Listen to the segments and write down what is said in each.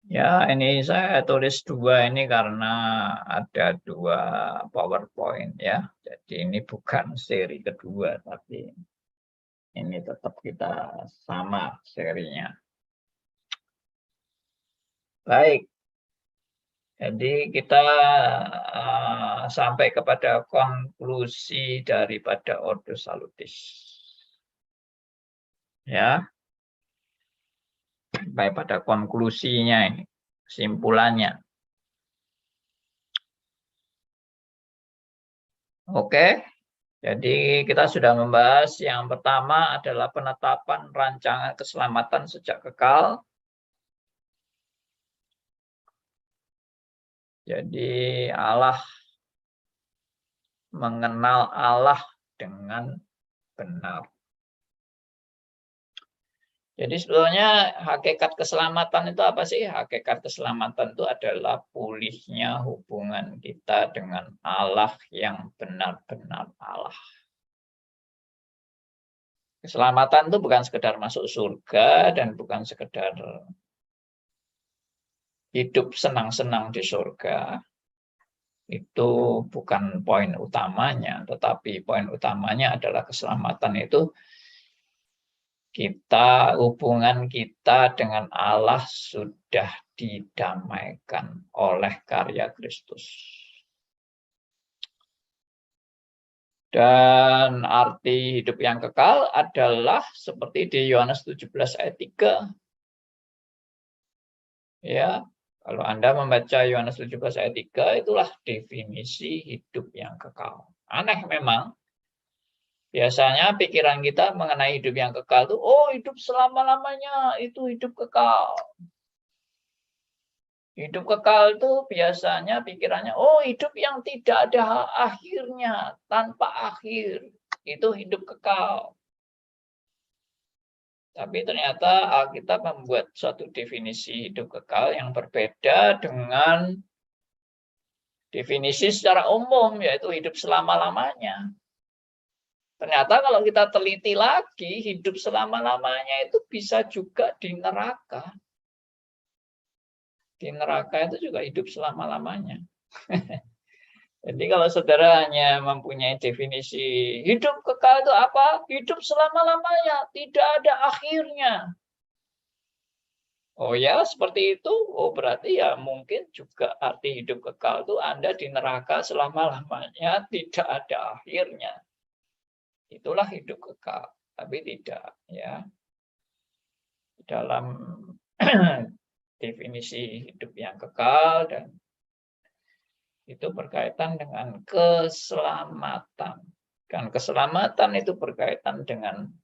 Ya, ini saya tulis 2 ini karena ada 2 PowerPoint ya. Jadi ini bukan seri kedua, tapi ini tetap kita sama serinya. Baik, jadi kita sampai kepada konklusi daripada Ordo Salutis. Ya, sampai pada konklusinya ini, kesimpulannya. Oke, jadi kita sudah membahas yang pertama adalah penetapan rancangan keselamatan sejak kekal. Jadi Allah mengenal Allah dengan benar. Jadi sebetulnya hakikat keselamatan itu apa sih? Hakikat keselamatan itu adalah pulihnya hubungan kita dengan Allah yang benar-benar Allah. Keselamatan itu bukan sekedar masuk surga dan bukan sekedar hidup senang-senang di surga. Itu bukan poin utamanya, tetapi poin utamanya adalah keselamatan itu hubungan kita dengan Allah sudah didamaikan oleh karya Kristus. Dan arti hidup yang kekal adalah seperti di Yohanes 17 ayat 3. Ya, kalau Anda membaca Yohanes 17 ayat 3, itulah definisi hidup yang kekal. Aneh memang. Biasanya pikiran kita mengenai hidup yang kekal itu, oh hidup selama-lamanya, itu hidup kekal. Hidup kekal itu biasanya pikirannya, oh hidup yang tidak ada akhirnya, tanpa akhir. Itu hidup kekal. Tapi ternyata Alkitab membuat suatu definisi hidup kekal yang berbeda dengan definisi secara umum, yaitu hidup selama-lamanya. Ternyata kalau kita teliti lagi, hidup selama-lamanya itu bisa juga di neraka. Di neraka itu juga hidup selama-lamanya. Jadi kalau saudara hanya mempunyai definisi hidup kekal itu apa? Hidup selama-lamanya, tidak ada akhirnya. Oh ya, seperti itu. Oh berarti ya mungkin juga arti hidup kekal itu Anda di neraka selama-lamanya, tidak ada akhirnya. Itulah hidup kekal, tapi tidak ya. Dalam definisi hidup yang kekal dan itu berkaitan dengan keselamatan. Dan keselamatan itu berkaitan dengan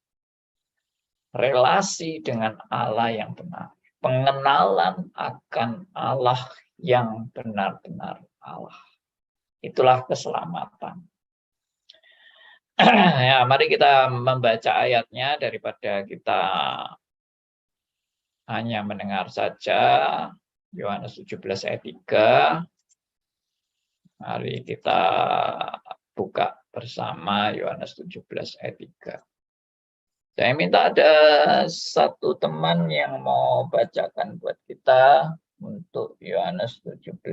relasi dengan Allah yang benar. Pengenalan akan Allah yang benar-benar Allah. Itulah keselamatan. Ya, mari kita membaca ayatnya daripada kita hanya mendengar saja. Yohanes 17 ayat 3. Mari kita buka bersama Yohanes 17 ayat 3. Saya minta ada satu teman yang mau bacakan buat kita untuk Yohanes 17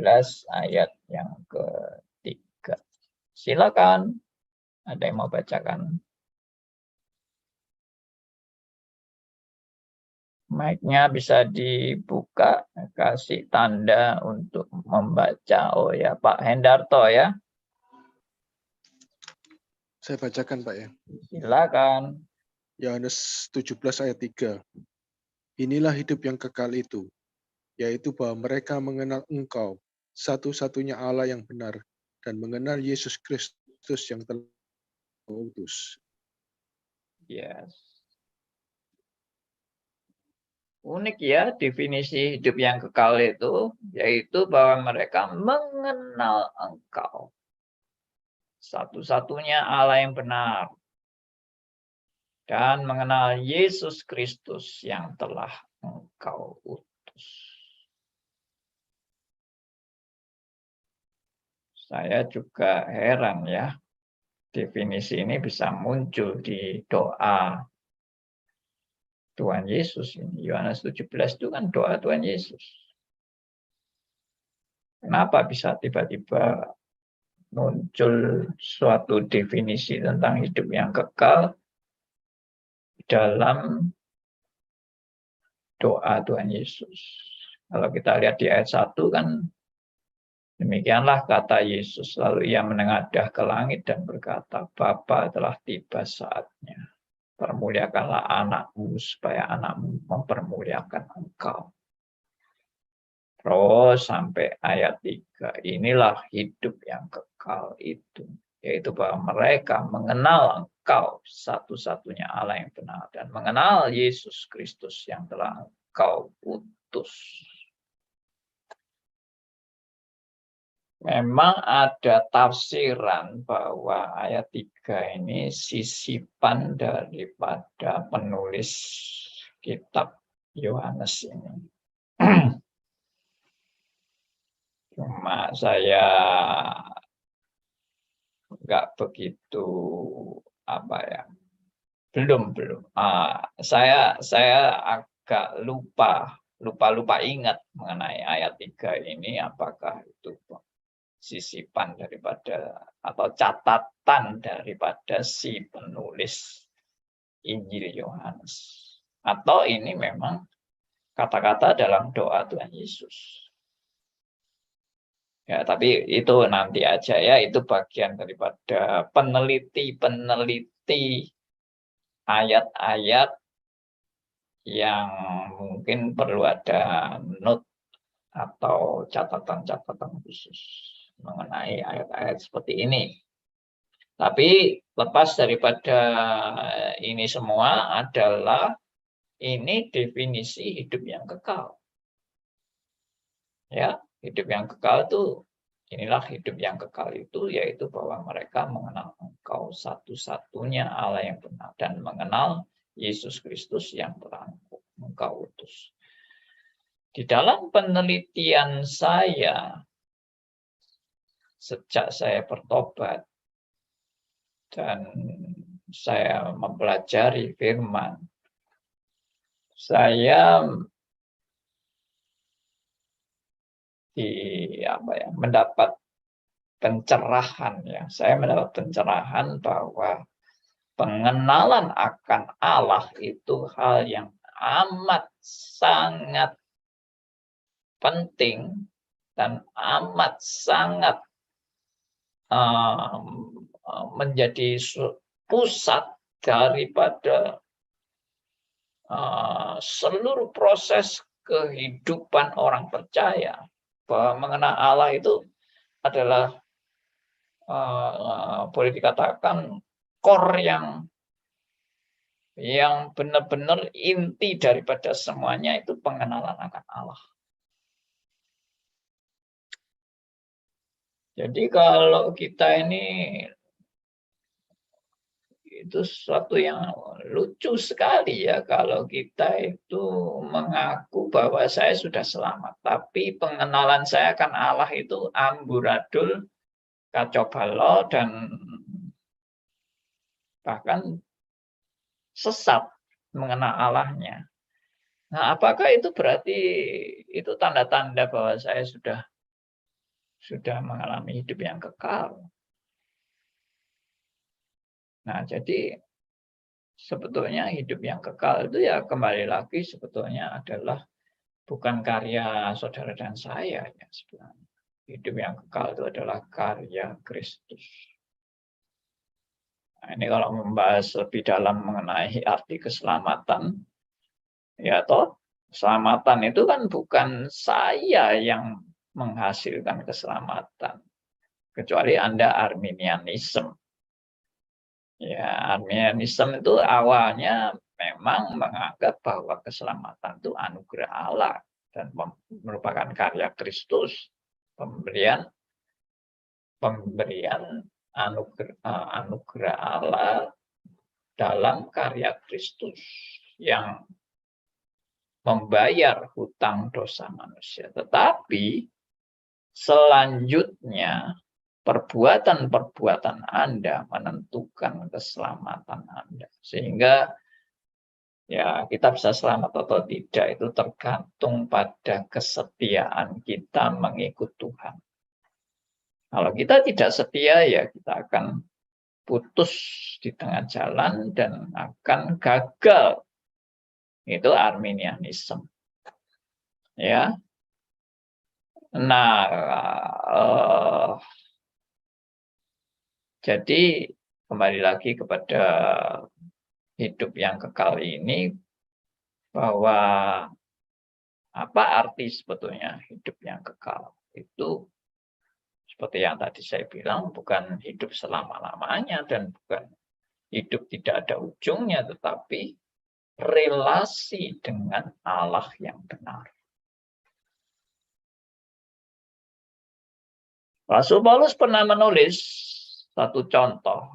ayat yang ketiga. Silakan. Ada yang mau bacakan? Mic-nya bisa dibuka, kasih tanda untuk membaca. Oh ya, Pak Hendarto ya. Saya bacakan Pak ya. Silakan. Yohanes 17 ayat 3. Inilah hidup yang kekal itu, yaitu bahwa mereka mengenal Engkau, satu-satunya Allah yang benar, dan mengenal Yesus Kristus yang telah diutus. Yes. Unik ya definisi hidup yang kekal itu, yaitu bahwa mereka mengenal Engkau. Satu-satunya Allah yang benar. Dan mengenal Yesus Kristus yang telah Engkau utus. Saya juga heran ya, definisi ini bisa muncul di doa Tuhan Yesus. Yohanes 17 itu kan doa Tuhan Yesus. Kenapa bisa tiba-tiba muncul suatu definisi tentang hidup yang kekal dalam doa Tuhan Yesus? Kalau kita lihat di ayat 1 kan, demikianlah kata Yesus, lalu ia menengadah ke langit dan berkata, Bapa, telah tiba saatnya. Permuliakanlah anakmu supaya anakmu mempermuliakan engkau. Terus sampai ayat 3, inilah hidup yang kekal itu, yaitu bahwa mereka mengenal engkau satu-satunya Allah yang benar, dan mengenal Yesus Kristus yang telah engkau utus. Memang ada tafsiran bahwa ayat 3 ini sisipan daripada penulis kitab Yohanes ini. Cuma saya nggak begitu belum. Saya agak lupa ingat mengenai ayat 3 ini, apakah itu sisipan daripada atau catatan daripada si penulis Injil Yohanes, atau ini memang kata-kata dalam doa Tuhan Yesus. Ya, tapi itu nanti aja ya, itu bagian daripada peneliti ayat-ayat yang mungkin perlu ada note atau catatan-catatan khusus mengenai ayat-ayat seperti ini. Tapi lepas daripada ini semua adalah ini definisi hidup yang kekal. Ya, hidup yang kekal itu, inilah hidup yang kekal itu, yaitu bahwa mereka mengenal engkau satu-satunya Allah yang benar, dan mengenal Yesus Kristus yang telah engkau utus. Di dalam penelitian saya, sejak saya bertobat, dan saya mempelajari firman, saya mendapat pencerahan ya. Saya mendapat pencerahan bahwa pengenalan akan Allah itu hal yang amat sangat penting dan amat sangat menjadi pusat daripada seluruh proses kehidupan orang percaya. Bahwa mengenal Allah itu adalah boleh dikatakan core yang benar-benar inti daripada semuanya, itu pengenalan akan Allah. Jadi kalau kita ini, itu sesuatu yang lucu sekali ya, kalau kita itu mengaku bahwa saya sudah selamat, tapi pengenalan saya akan Allah itu amburadul, kacau balau, dan bahkan sesat mengenal Allahnya. Nah, apakah itu berarti itu tanda-tanda bahwa saya sudah mengalami hidup yang kekal? Nah, jadi sebetulnya hidup yang kekal itu ya kembali lagi sebetulnya adalah bukan karya saudara dan saya ya sebenarnya. Hidup yang kekal itu adalah karya Kristus. Nah, ini kalau membahas lebih dalam mengenai arti keselamatan, ya toh, keselamatan itu kan bukan saya yang menghasilkan keselamatan, kecuali Anda Arminianisme. Ya, Arminianisme itu awalnya memang menganggap bahwa keselamatan itu anugerah Allah dan merupakan karya Kristus, pemberian anugerah Allah dalam karya Kristus yang membayar hutang dosa manusia. Tetapi selanjutnya perbuatan-perbuatan Anda menentukan keselamatan Anda. Sehingga Ya, kita bisa selamat atau tidak itu tergantung pada kesetiaan kita mengikut Tuhan. Kalau kita tidak setia, ya kita akan putus di tengah jalan dan akan gagal. Itu Arminianisme. Ya. Nah, jadi kembali lagi kepada hidup yang kekal ini, bahwa apa arti sebetulnya hidup yang kekal? Itu seperti yang tadi saya bilang, bukan hidup selama-lamanya dan bukan hidup tidak ada ujungnya, tetapi relasi dengan Allah yang benar. Rasul Paulus pernah menulis satu contoh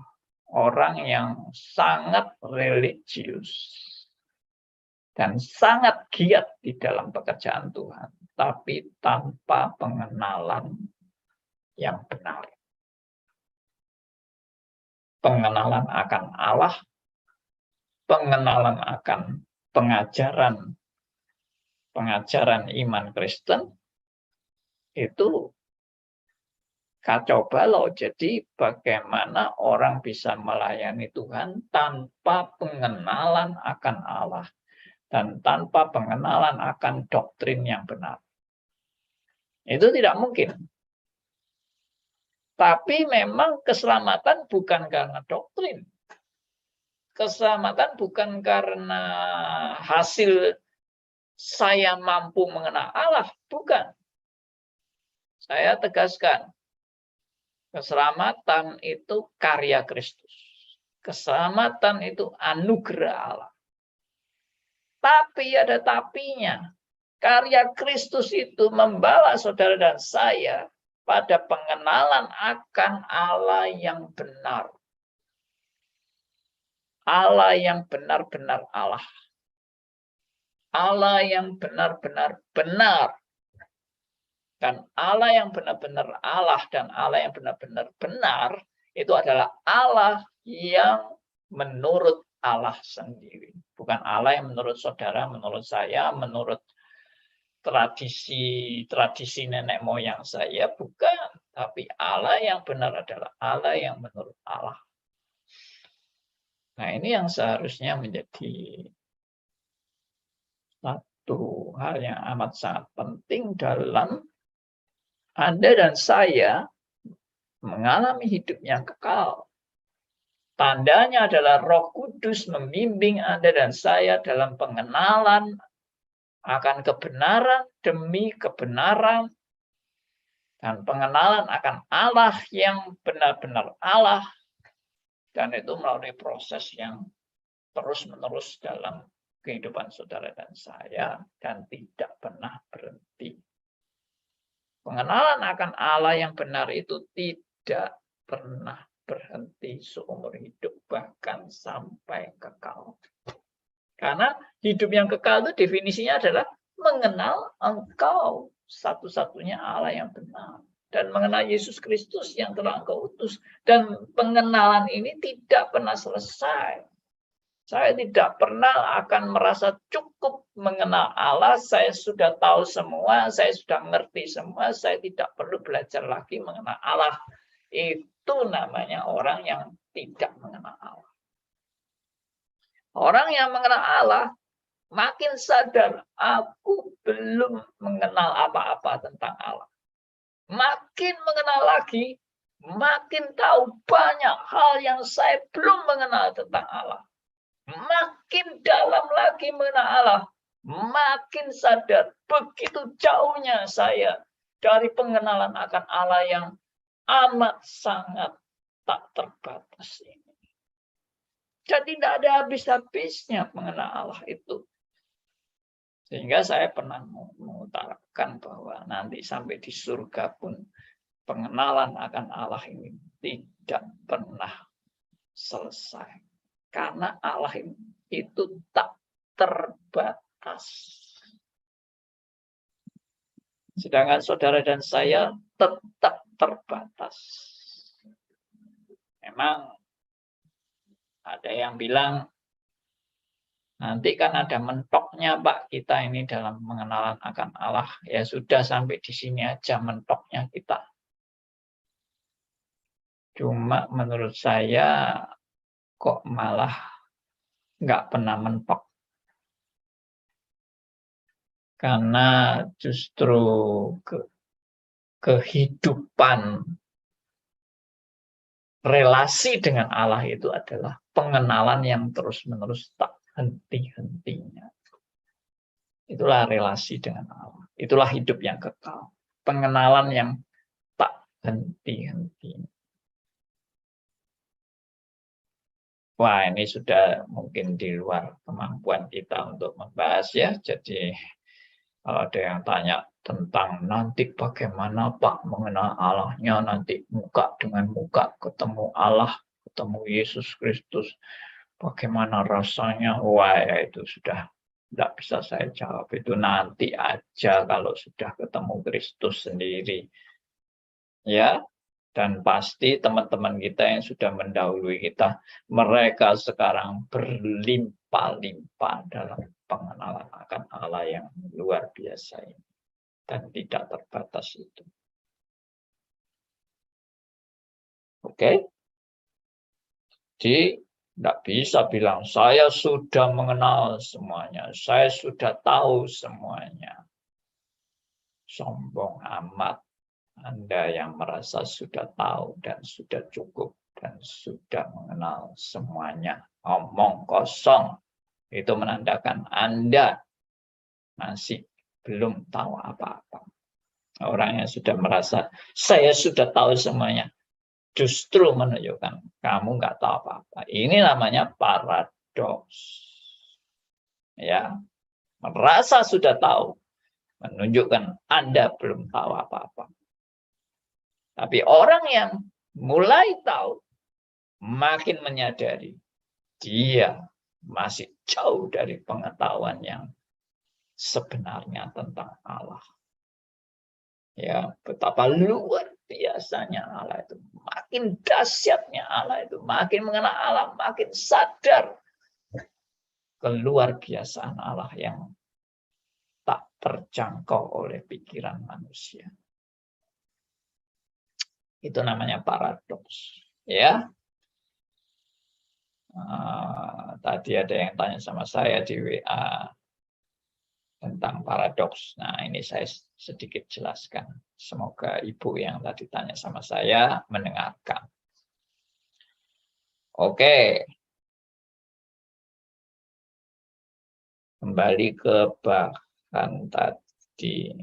orang yang sangat religius dan sangat giat di dalam pekerjaan Tuhan, tapi tanpa pengenalan yang benar. Pengenalan akan Allah, pengenalan akan pengajaran iman Kristen, itu kacau balau. Jadi bagaimana orang bisa melayani Tuhan tanpa pengenalan akan Allah dan tanpa pengenalan akan doktrin yang benar? Itu tidak mungkin. Tapi memang keselamatan bukan karena doktrin. Keselamatan bukan karena hasil saya mampu mengenal Allah, bukan. Saya tegaskan, keselamatan itu karya Kristus. Keselamatan itu anugerah Allah. Tapi ada tapinya. Karya Kristus itu membawa saudara dan saya pada pengenalan akan Allah yang benar. Allah yang benar-benar Allah. Allah yang benar-benar benar. Dan Allah yang benar-benar Allah dan Allah yang benar-benar benar itu adalah Allah yang menurut Allah sendiri. Bukan Allah yang menurut saudara, menurut saya, menurut tradisi nenek moyang saya, bukan. Tapi Allah yang benar adalah Allah yang menurut Allah. Nah, ini yang seharusnya menjadi satu hal yang amat sangat penting dalam Anda dan saya mengalami hidup yang kekal. Tandanya adalah Roh Kudus membimbing Anda dan saya dalam pengenalan akan kebenaran demi kebenaran dan pengenalan akan Allah yang benar-benar Allah. Dan itu melalui proses yang terus-menerus dalam kehidupan saudara dan saya dan tidak pernah berhenti. Pengenalan akan Allah yang benar itu tidak pernah berhenti seumur hidup, bahkan sampai kekal. Karena hidup yang kekal itu definisinya adalah mengenal Engkau satu-satunya Allah yang benar. Dan mengenal Yesus Kristus yang telah Engkau utus. Dan pengenalan ini tidak pernah selesai. Saya tidak pernah akan merasa cukup mengenal Allah. Saya sudah tahu semua, saya sudah mengerti semua. Saya tidak perlu belajar lagi mengenal Allah. Itu namanya orang yang tidak mengenal Allah. Orang yang mengenal Allah makin sadar, aku belum mengenal apa-apa tentang Allah. Makin mengenal lagi, makin tahu banyak hal yang saya belum mengenal tentang Allah. Makin dalam lagi mengenal Allah, makin sadar begitu jauhnya saya dari pengenalan akan Allah yang amat sangat tak terbatas ini. Jadi tidak ada habis-habisnya mengenal Allah itu. Sehingga saya pernah mengutarakan bahwa nanti sampai di surga pun pengenalan akan Allah ini tidak pernah selesai. Karena Allah itu tak terbatas. Sedangkan saudara dan saya tetap terbatas. Memang ada yang bilang Nanti kan ada mentoknya Pak kita ini dalam pengenalan akan Allah. Ya sudah sampai di sini aja mentoknya kita. Cuma menurut saya kok malah nggak pernah mentok. Karena justru kehidupan relasi dengan Allah itu adalah pengenalan yang terus-menerus tak henti-hentinya. Itulah relasi dengan Allah. Itulah hidup yang kekal. Pengenalan yang tak henti-hentinya. Wah, ini sudah mungkin di luar kemampuan kita untuk membahas ya. Jadi kalau ada yang tanya tentang nanti bagaimana Pak mengenal Allahnya, nanti muka dengan muka ketemu Allah, ketemu Yesus Kristus, bagaimana rasanya? Wah, ya itu sudah tidak bisa saya jawab. Itu nanti aja kalau sudah ketemu Kristus sendiri. Ya, dan pasti teman-teman kita yang sudah mendahului kita, mereka sekarang berlimpah-limpah dalam pengenalan akan Allah yang luar biasa ini. Dan tidak terbatas itu. Oke? Jadi, tidak bisa bilang, saya sudah mengenal semuanya, saya sudah tahu semuanya. Sombong amat. Anda yang merasa sudah tahu dan sudah cukup dan sudah mengenal semuanya. Omong kosong. Itu menandakan Anda masih belum tahu apa-apa. Orang yang sudah merasa, saya sudah tahu semuanya. Justru menunjukkan kamu nggak tahu apa-apa. Ini namanya paradoks. Ya, merasa sudah tahu, menunjukkan Anda belum tahu apa-apa. Tapi orang yang mulai tahu, makin menyadari dia masih jauh dari pengetahuan yang sebenarnya tentang Allah. Ya, betapa luar biasanya Allah itu. Makin dahsyatnya Allah itu, makin mengenal Allah, makin sadar keluar biasaan Allah yang tak terjangkau oleh pikiran manusia. Itu namanya paradoks. Ya. Tadi ada yang tanya sama saya di WA tentang paradoks. Nah, ini saya sedikit jelaskan. Semoga Ibu yang tadi tanya sama saya mendengarkan. Oke. Kembali ke bahan tadi.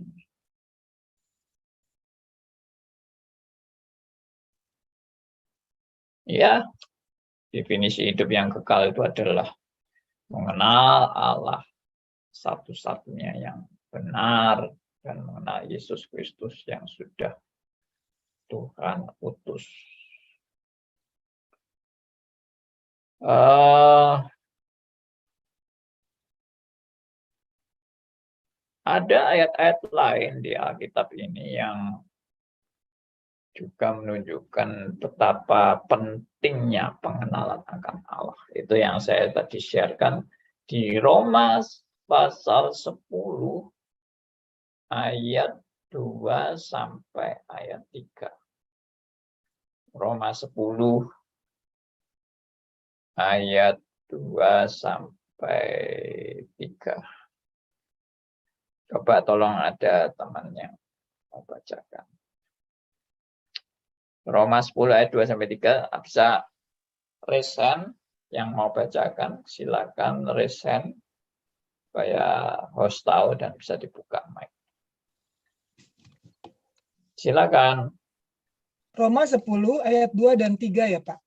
Ya, definisi hidup yang kekal itu adalah mengenal Allah satu-satunya yang benar dan mengenal Yesus Kristus yang sudah Tuhan utus. Ada ayat-ayat lain di Alkitab ini yang juga menunjukkan betapa pentingnya pengenalan akan Allah. Itu yang saya tadi sharekan di Roma pasal 10 ayat 2 sampai ayat 3. Roma 10 ayat 2 sampai 3. Coba tolong ada teman yang mau bacakan. Roma 10 ayat 2 sampai 3 bisa resen yang mau bacakan silakan resen supaya host tahu dan bisa dibuka mic. Silakan. Roma 10 ayat 2 dan 3 ya Pak.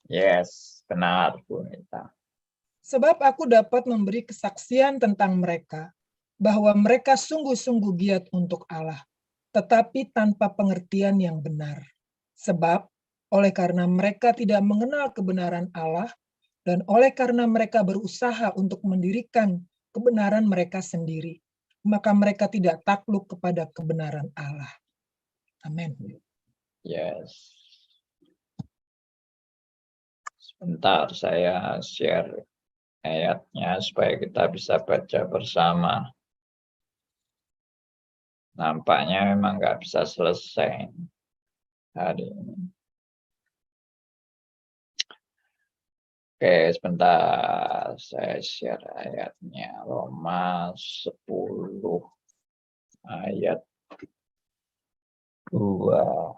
Yes, benar Bu Nita. Sebab aku dapat memberi kesaksian tentang mereka bahwa mereka sungguh-sungguh giat untuk Allah, tetapi tanpa pengertian yang benar. Sebab oleh karena mereka tidak mengenal kebenaran Allah dan oleh karena mereka berusaha untuk mendirikan kebenaran mereka sendiri, maka mereka tidak takluk kepada kebenaran Allah. Amin. Yes. Sebentar saya share ayatnya supaya kita bisa baca bersama. Nampaknya memang nggak bisa selesai hari ini. Oke, sebentar. Saya share ayatnya. Roma 10 ayat 2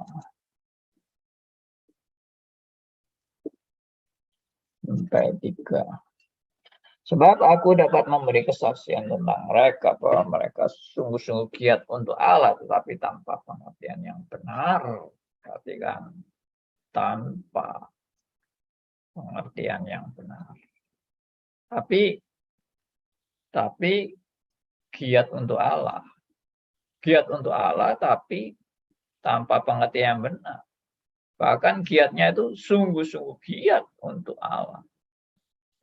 sampai 3. Sebab aku dapat memberi kesaksian tentang mereka bahwa mereka sungguh-sungguh giat untuk Allah, tetapi tanpa pengertian yang benar. Perhatikan, tanpa pengertian yang benar. Tapi giat untuk Allah. Giat untuk Allah, tapi tanpa pengertian yang benar. Bahkan giatnya itu sungguh-sungguh giat untuk Allah,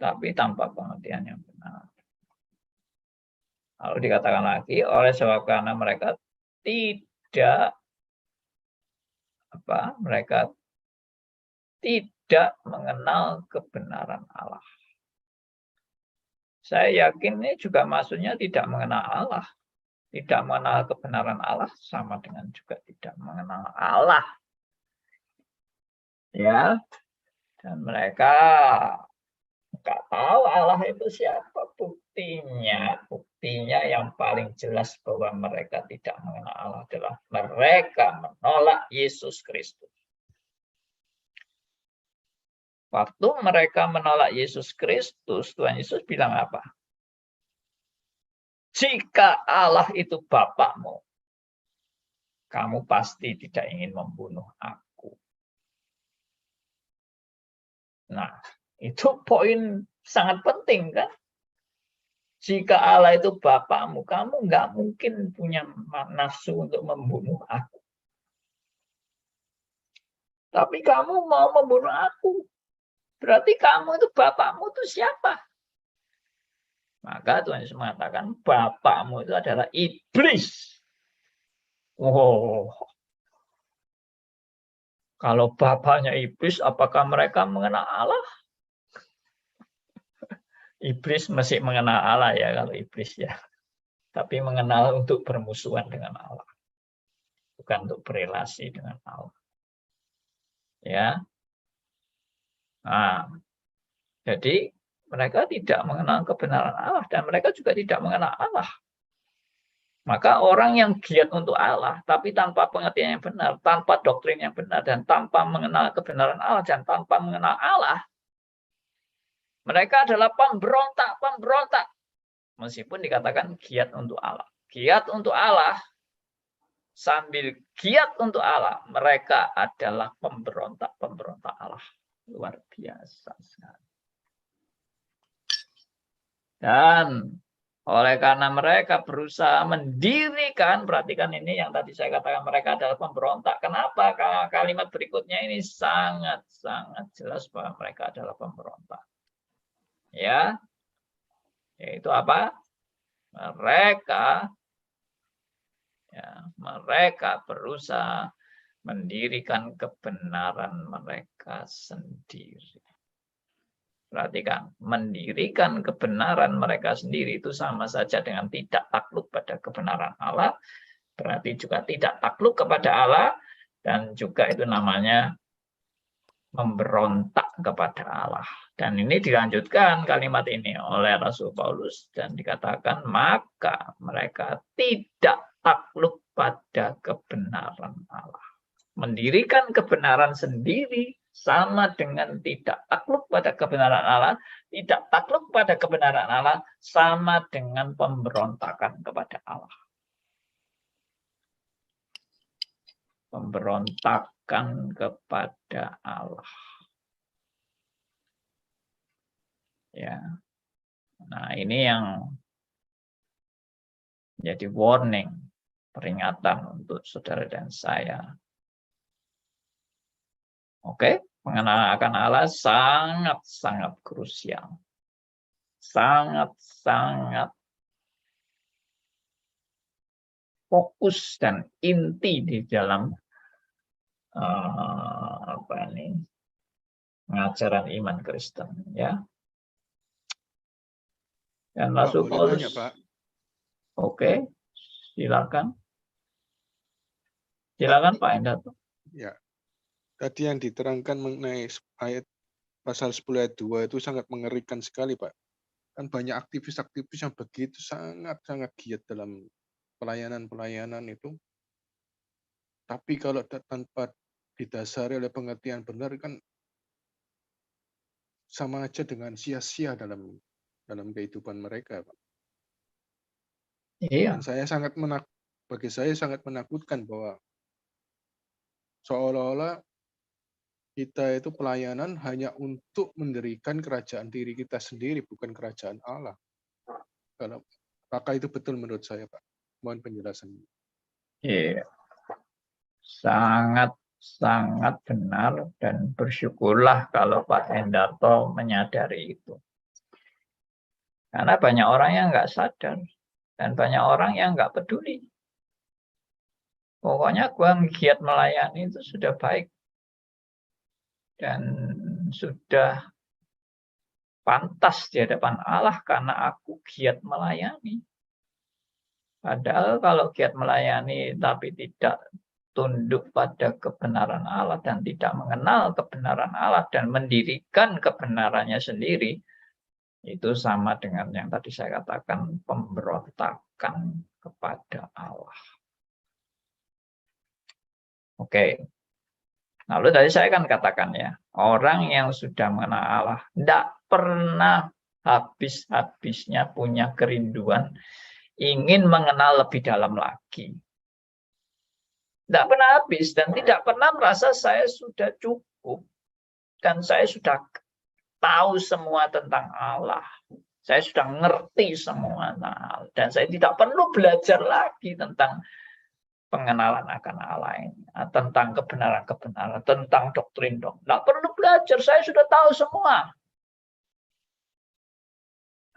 tapi tanpa pengertian yang benar. Lalu dikatakan lagi, oleh sebab karena mereka tidak mengenal kebenaran Allah. Saya yakin ini juga maksudnya tidak mengenal Allah. Tidak mengenal kebenaran Allah sama dengan juga tidak mengenal Allah. Ya, dan mereka nggak tahu Allah itu siapa. Buktinya yang paling jelas bahwa mereka tidak mengenal Allah adalah mereka menolak Yesus Kristus. Waktu mereka menolak Yesus Kristus, Tuhan Yesus bilang apa? Jika Allah itu Bapakmu, kamu pasti tidak ingin membunuh aku. Nah, itu poin sangat penting kan? Jika Allah itu Bapakmu, kamu nggak mungkin punya nafsu untuk membunuh aku. Tapi kamu mau membunuh aku. Berarti kamu itu Bapakmu itu siapa? Maka Tuhan Yesus mengatakan Bapakmu itu adalah iblis. Oh, kalau bapaknya iblis, apakah mereka mengenal Allah? Iblis masih mengenal Allah ya kalau iblis ya. Tapi mengenal untuk bermusuhan dengan Allah. Bukan untuk berelasi dengan Allah. Ya. Nah, jadi mereka tidak mengenal kebenaran Allah dan mereka juga tidak mengenal Allah. Maka orang yang giat untuk Allah, tapi tanpa pengertian yang benar, tanpa doktrin yang benar, dan tanpa mengenal kebenaran Allah, dan tanpa mengenal Allah, mereka adalah pemberontak. Meskipun dikatakan giat untuk Allah. Giat untuk Allah, sambil giat untuk Allah, mereka adalah pemberontak Allah. Luar biasa sekali. Dan oleh karena mereka berusaha mendirikan, perhatikan ini yang tadi saya katakan mereka adalah pemberontak. Kenapa? Karena kalimat berikutnya ini sangat-sangat jelas bahwa mereka adalah pemberontak. Ya, yaitu apa? Mereka berusaha mendirikan kebenaran mereka sendiri. Perhatikan, mendirikan kebenaran mereka sendiri itu sama saja dengan tidak takluk pada kebenaran Allah, berarti juga tidak takluk kepada Allah, dan juga itu namanya memberontak kepada Allah. Dan ini dilanjutkan kalimat ini oleh Rasul Paulus dan dikatakan, maka mereka tidak takluk pada kebenaran Allah. Mendirikan kebenaran sendiri sama dengan tidak takluk pada kebenaran Allah. Tidak takluk pada kebenaran Allah sama dengan pemberontakan kepada Allah. Pemberontakan kepada Allah. Ya. Nah, ini yang menjadi warning, peringatan untuk saudara dan saya. Oke, pengenalan akan Allah sangat-sangat krusial. Sangat-sangat fokus dan inti di dalam pengajaran iman Kristen, ya. Dan Pak, Rasul boleh Paulus, tanya, Pak? oke, silakan. Silakan Pak Hendarto. Ya, tadi yang diterangkan mengenai ayat pasal 10 ayat 2 itu sangat mengerikan sekali, Pak. Kan banyak aktivis-aktivis yang begitu sangat-sangat giat dalam pelayanan-pelayanan itu. Tapi kalau tanpa didasari oleh pengertian benar kan sama aja dengan sia-sia dalam kehidupan mereka, Pak. Iya, Dan bagi saya sangat menakutkan bahwa seolah-olah kita itu pelayanan hanya untuk mendirikan kerajaan diri kita sendiri, bukan kerajaan Allah. Apakah itu betul menurut saya, Pak? Mohon penjelasannya. iya. Sangat benar, dan bersyukurlah kalau Pak Hendarto menyadari itu. Karena banyak orang yang nggak sadar, dan banyak orang yang nggak peduli. Pokoknya gua giat melayani itu sudah baik, dan sudah pantas di hadapan Allah karena aku giat melayani. Padahal kalau giat melayani tapi tidak tunduk pada kebenaran Allah dan tidak mengenal kebenaran Allah dan mendirikan kebenarannya sendiri, itu sama dengan yang tadi saya katakan, pemberontakan kepada Allah. Oke. Lalu tadi saya kan katakan ya, orang yang sudah mengenal Allah tidak pernah habis-habisnya punya kerinduan ingin mengenal lebih dalam lagi. Tidak pernah habis dan tidak pernah merasa saya sudah cukup dan saya sudah tahu semua tentang Allah. Saya sudah ngerti semua tentang Allah dan saya tidak perlu belajar lagi tentang pengenalan akan Allah ini, tentang kebenaran-kebenaran, tentang doktrin. Tidak perlu belajar, saya sudah tahu semua.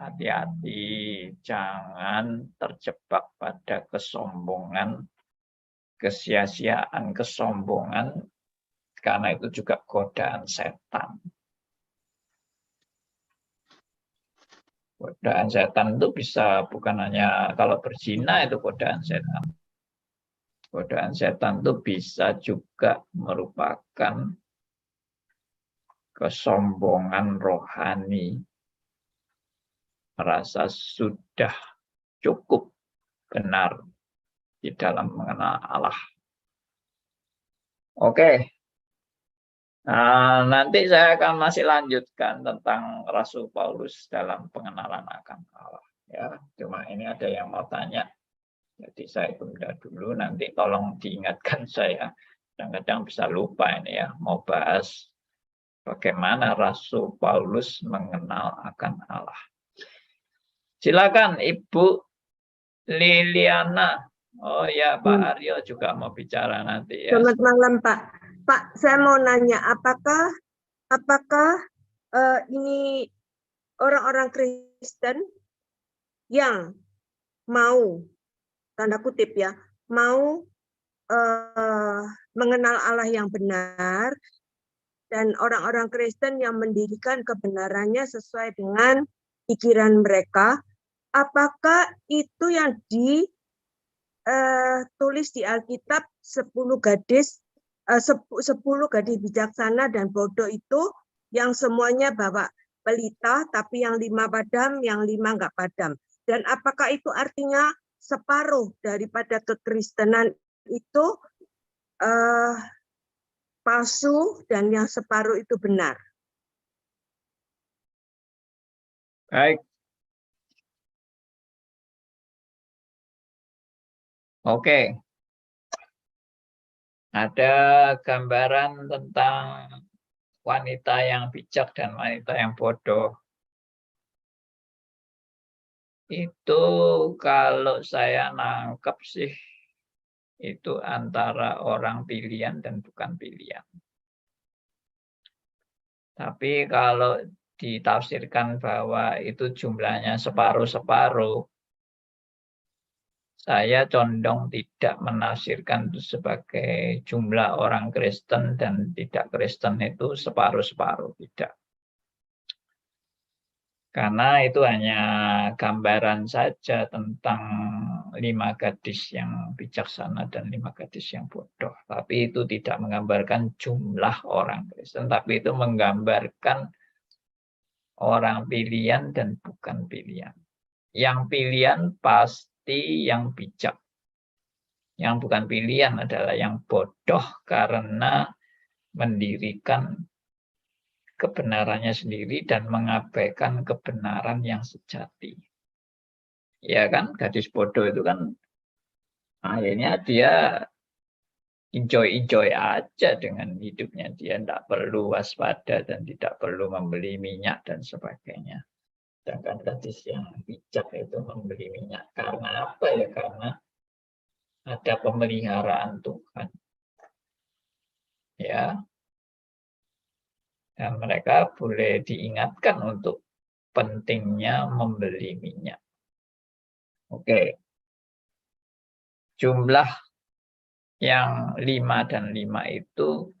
Hati-hati, jangan terjebak pada kesombongan, kesia-siaan, kesombongan, karena itu juga godaan setan. Godaan setan itu bisa bukan hanya kalau berzina itu godaan setan. Godaan setan itu bisa juga merupakan kesombongan rohani. Merasa sudah cukup benar di dalam mengenal Allah. Oke. Nah, nanti saya akan masih lanjutkan tentang Rasul Paulus dalam pengenalan akan Allah. Ya, cuma ini ada yang mau tanya. Jadi saya tunda dulu, nanti tolong diingatkan saya. Kadang-kadang bisa lupa ini ya, mau bahas bagaimana Rasul Paulus mengenal akan Allah. Silakan Ibu Liliana. Oh ya, Pak Aryo juga mau bicara nanti ya. Selamat malam, Pak. Pak, saya mau nanya, apakah ini orang-orang Kristen yang mau, tanda kutip ya, mau mengenal Allah yang benar, dan orang-orang Kristen yang mendirikan kebenarannya sesuai dengan pikiran mereka, apakah itu yang ditulis di Alkitab 10 gadis bijaksana dan bodoh itu, yang semuanya bawa pelita, tapi yang 5 padam, yang 5 nggak padam. Dan apakah itu artinya separuh daripada kekristenan itu palsu dan yang separuh itu benar? Baik. Oke. Ada gambaran tentang wanita yang bijak dan wanita yang bodoh. Itu kalau saya nangkep sih, itu antara orang pilihan dan bukan pilihan. Tapi kalau ditafsirkan bahwa itu jumlahnya separuh-separuh, saya condong tidak menafsirkan itu sebagai jumlah orang Kristen dan tidak Kristen itu separuh-separuh, tidak. Karena itu hanya gambaran saja tentang 5 gadis yang bijaksana dan 5 gadis yang bodoh. Tapi itu tidak menggambarkan jumlah orang Kristen, tapi itu menggambarkan orang pilihan dan bukan pilihan. Yang pilihan pasti yang bijak. Yang bukan pilihan adalah yang bodoh karena mendirikan kebenarannya sendiri dan mengabaikan kebenaran yang sejati. Ya kan, gadis bodoh itu kan akhirnya dia enjoy aja dengan hidupnya. Dia tidak perlu waspada dan tidak perlu membeli minyak dan sebagainya. Sedangkan gadis yang bijak itu membeli minyak. Karena apa ya? Karena ada pemeliharaan Tuhan. Ya, dan mereka boleh diingatkan untuk pentingnya membeli minyak. Oke. Jumlah yang 5 dan 5 itu,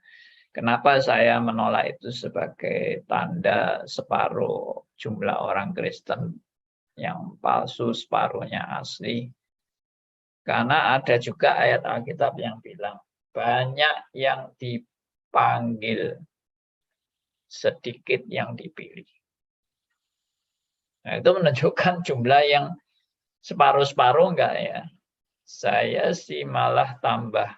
kenapa saya menolak itu sebagai tanda separuh jumlah orang Kristen yang palsu, separuhnya asli. Karena ada juga ayat Alkitab yang bilang, banyak yang dipanggil, sedikit yang dipilih. Nah, itu menunjukkan jumlah yang separuh-separuh enggak ya? Saya sih malah tambah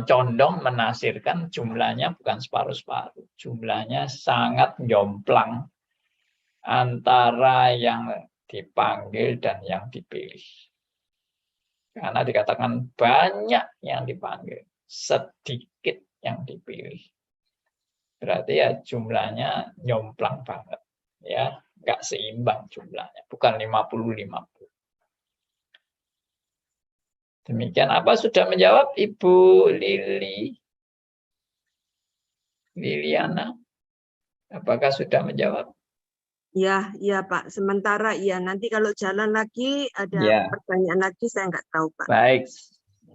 condong menafsirkan jumlahnya bukan separuh-separuh. Jumlahnya sangat jomplang antara yang dipanggil dan yang dipilih. Karena dikatakan banyak yang dipanggil, sedikit yang dipilih. Berarti ya jumlahnya jomplang banget. Ya, nggak seimbang jumlahnya, bukan 50-50. Demikian. Apa sudah menjawab Ibu Liliana? Apakah sudah menjawab? Ya, iya Pak. Sementara ya, nanti kalau jalan lagi ada Ya. pertanyaan lagi saya nggak tahu Pak. Baik,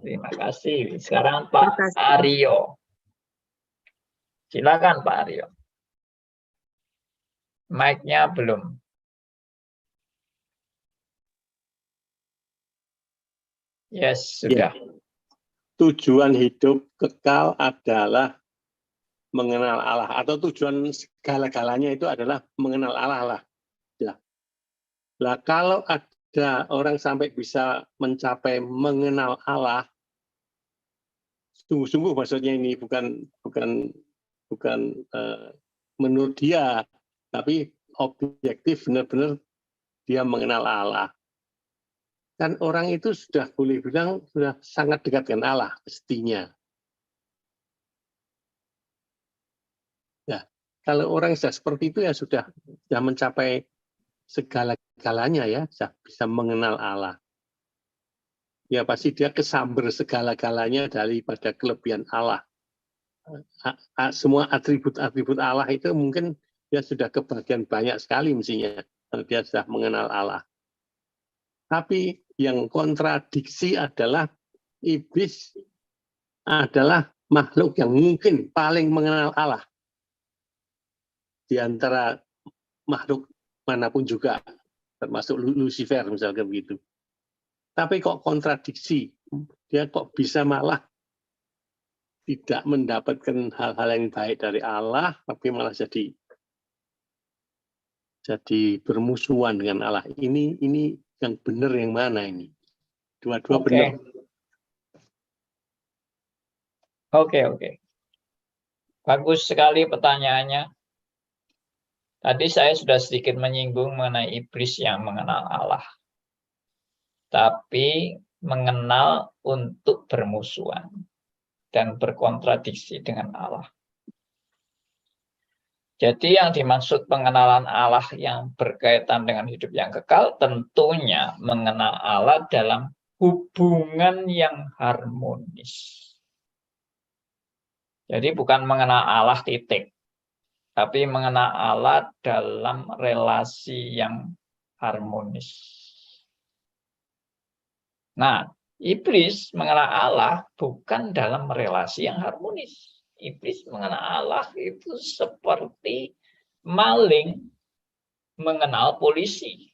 terima kasih. Sekarang Pak Aryo. Silakan Pak Aryo. Mic-nya belum. Yes, sudah. Ya. Tujuan hidup kekal adalah mengenal Allah, atau tujuan segala-galanya itu adalah mengenal Allah lah. Ya. Lah kalau ada orang sampai bisa mencapai mengenal Allah, sungguh-sungguh maksudnya ini bukan menurut dia, tapi objektif benar-benar dia mengenal Allah. Kan orang itu sudah boleh bilang sudah sangat dekat dengan Allah mestinya. Ya, kalau orang sudah seperti itu ya sudah mencapai segala-galanya ya, sudah bisa mengenal Allah. Ya pasti dia kesamber segala-galanya daripada kelebihan Allah. Semua atribut-atribut Allah itu mungkin dia sudah kebagian banyak sekali mestinya kalau dia sudah mengenal Allah. Tapi yang kontradiksi adalah iblis adalah makhluk yang mungkin paling mengenal Allah di antara makhluk manapun juga, termasuk Lucifer misalnya begitu. Tapi kok kontradiksi, dia kok bisa malah tidak mendapatkan hal-hal yang baik dari Allah, tapi malah jadi bermusuhan dengan Allah. Ini yang benar yang mana ini? Dua-dua benar. Oke. Bagus sekali pertanyaannya. Tadi saya sudah sedikit menyinggung mengenai iblis yang mengenal Allah. Tapi mengenal untuk bermusuhan dan berkontradiksi dengan Allah. Jadi yang dimaksud pengenalan Allah yang berkaitan dengan hidup yang kekal tentunya mengenal Allah dalam hubungan yang harmonis. Jadi bukan mengenal Allah titik, tapi mengenal Allah dalam relasi yang harmonis. Nah, iblis mengenal Allah bukan dalam relasi yang harmonis, Iblis mengenal Allah itu seperti maling mengenal polisi.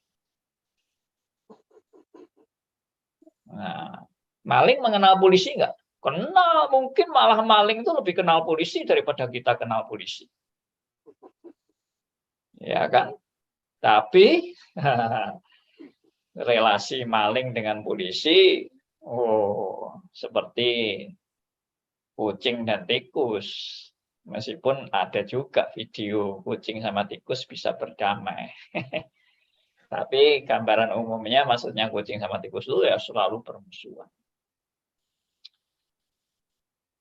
Nah, maling mengenal polisi enggak? Kenal, mungkin malah maling itu lebih kenal polisi daripada kita kenal polisi. Ya kan? Tapi relasi maling dengan polisi, seperti kucing dan tikus. Meskipun ada juga video kucing sama tikus bisa berdamai. Tapi gambaran umumnya maksudnya kucing sama tikus itu ya selalu bermusuhan.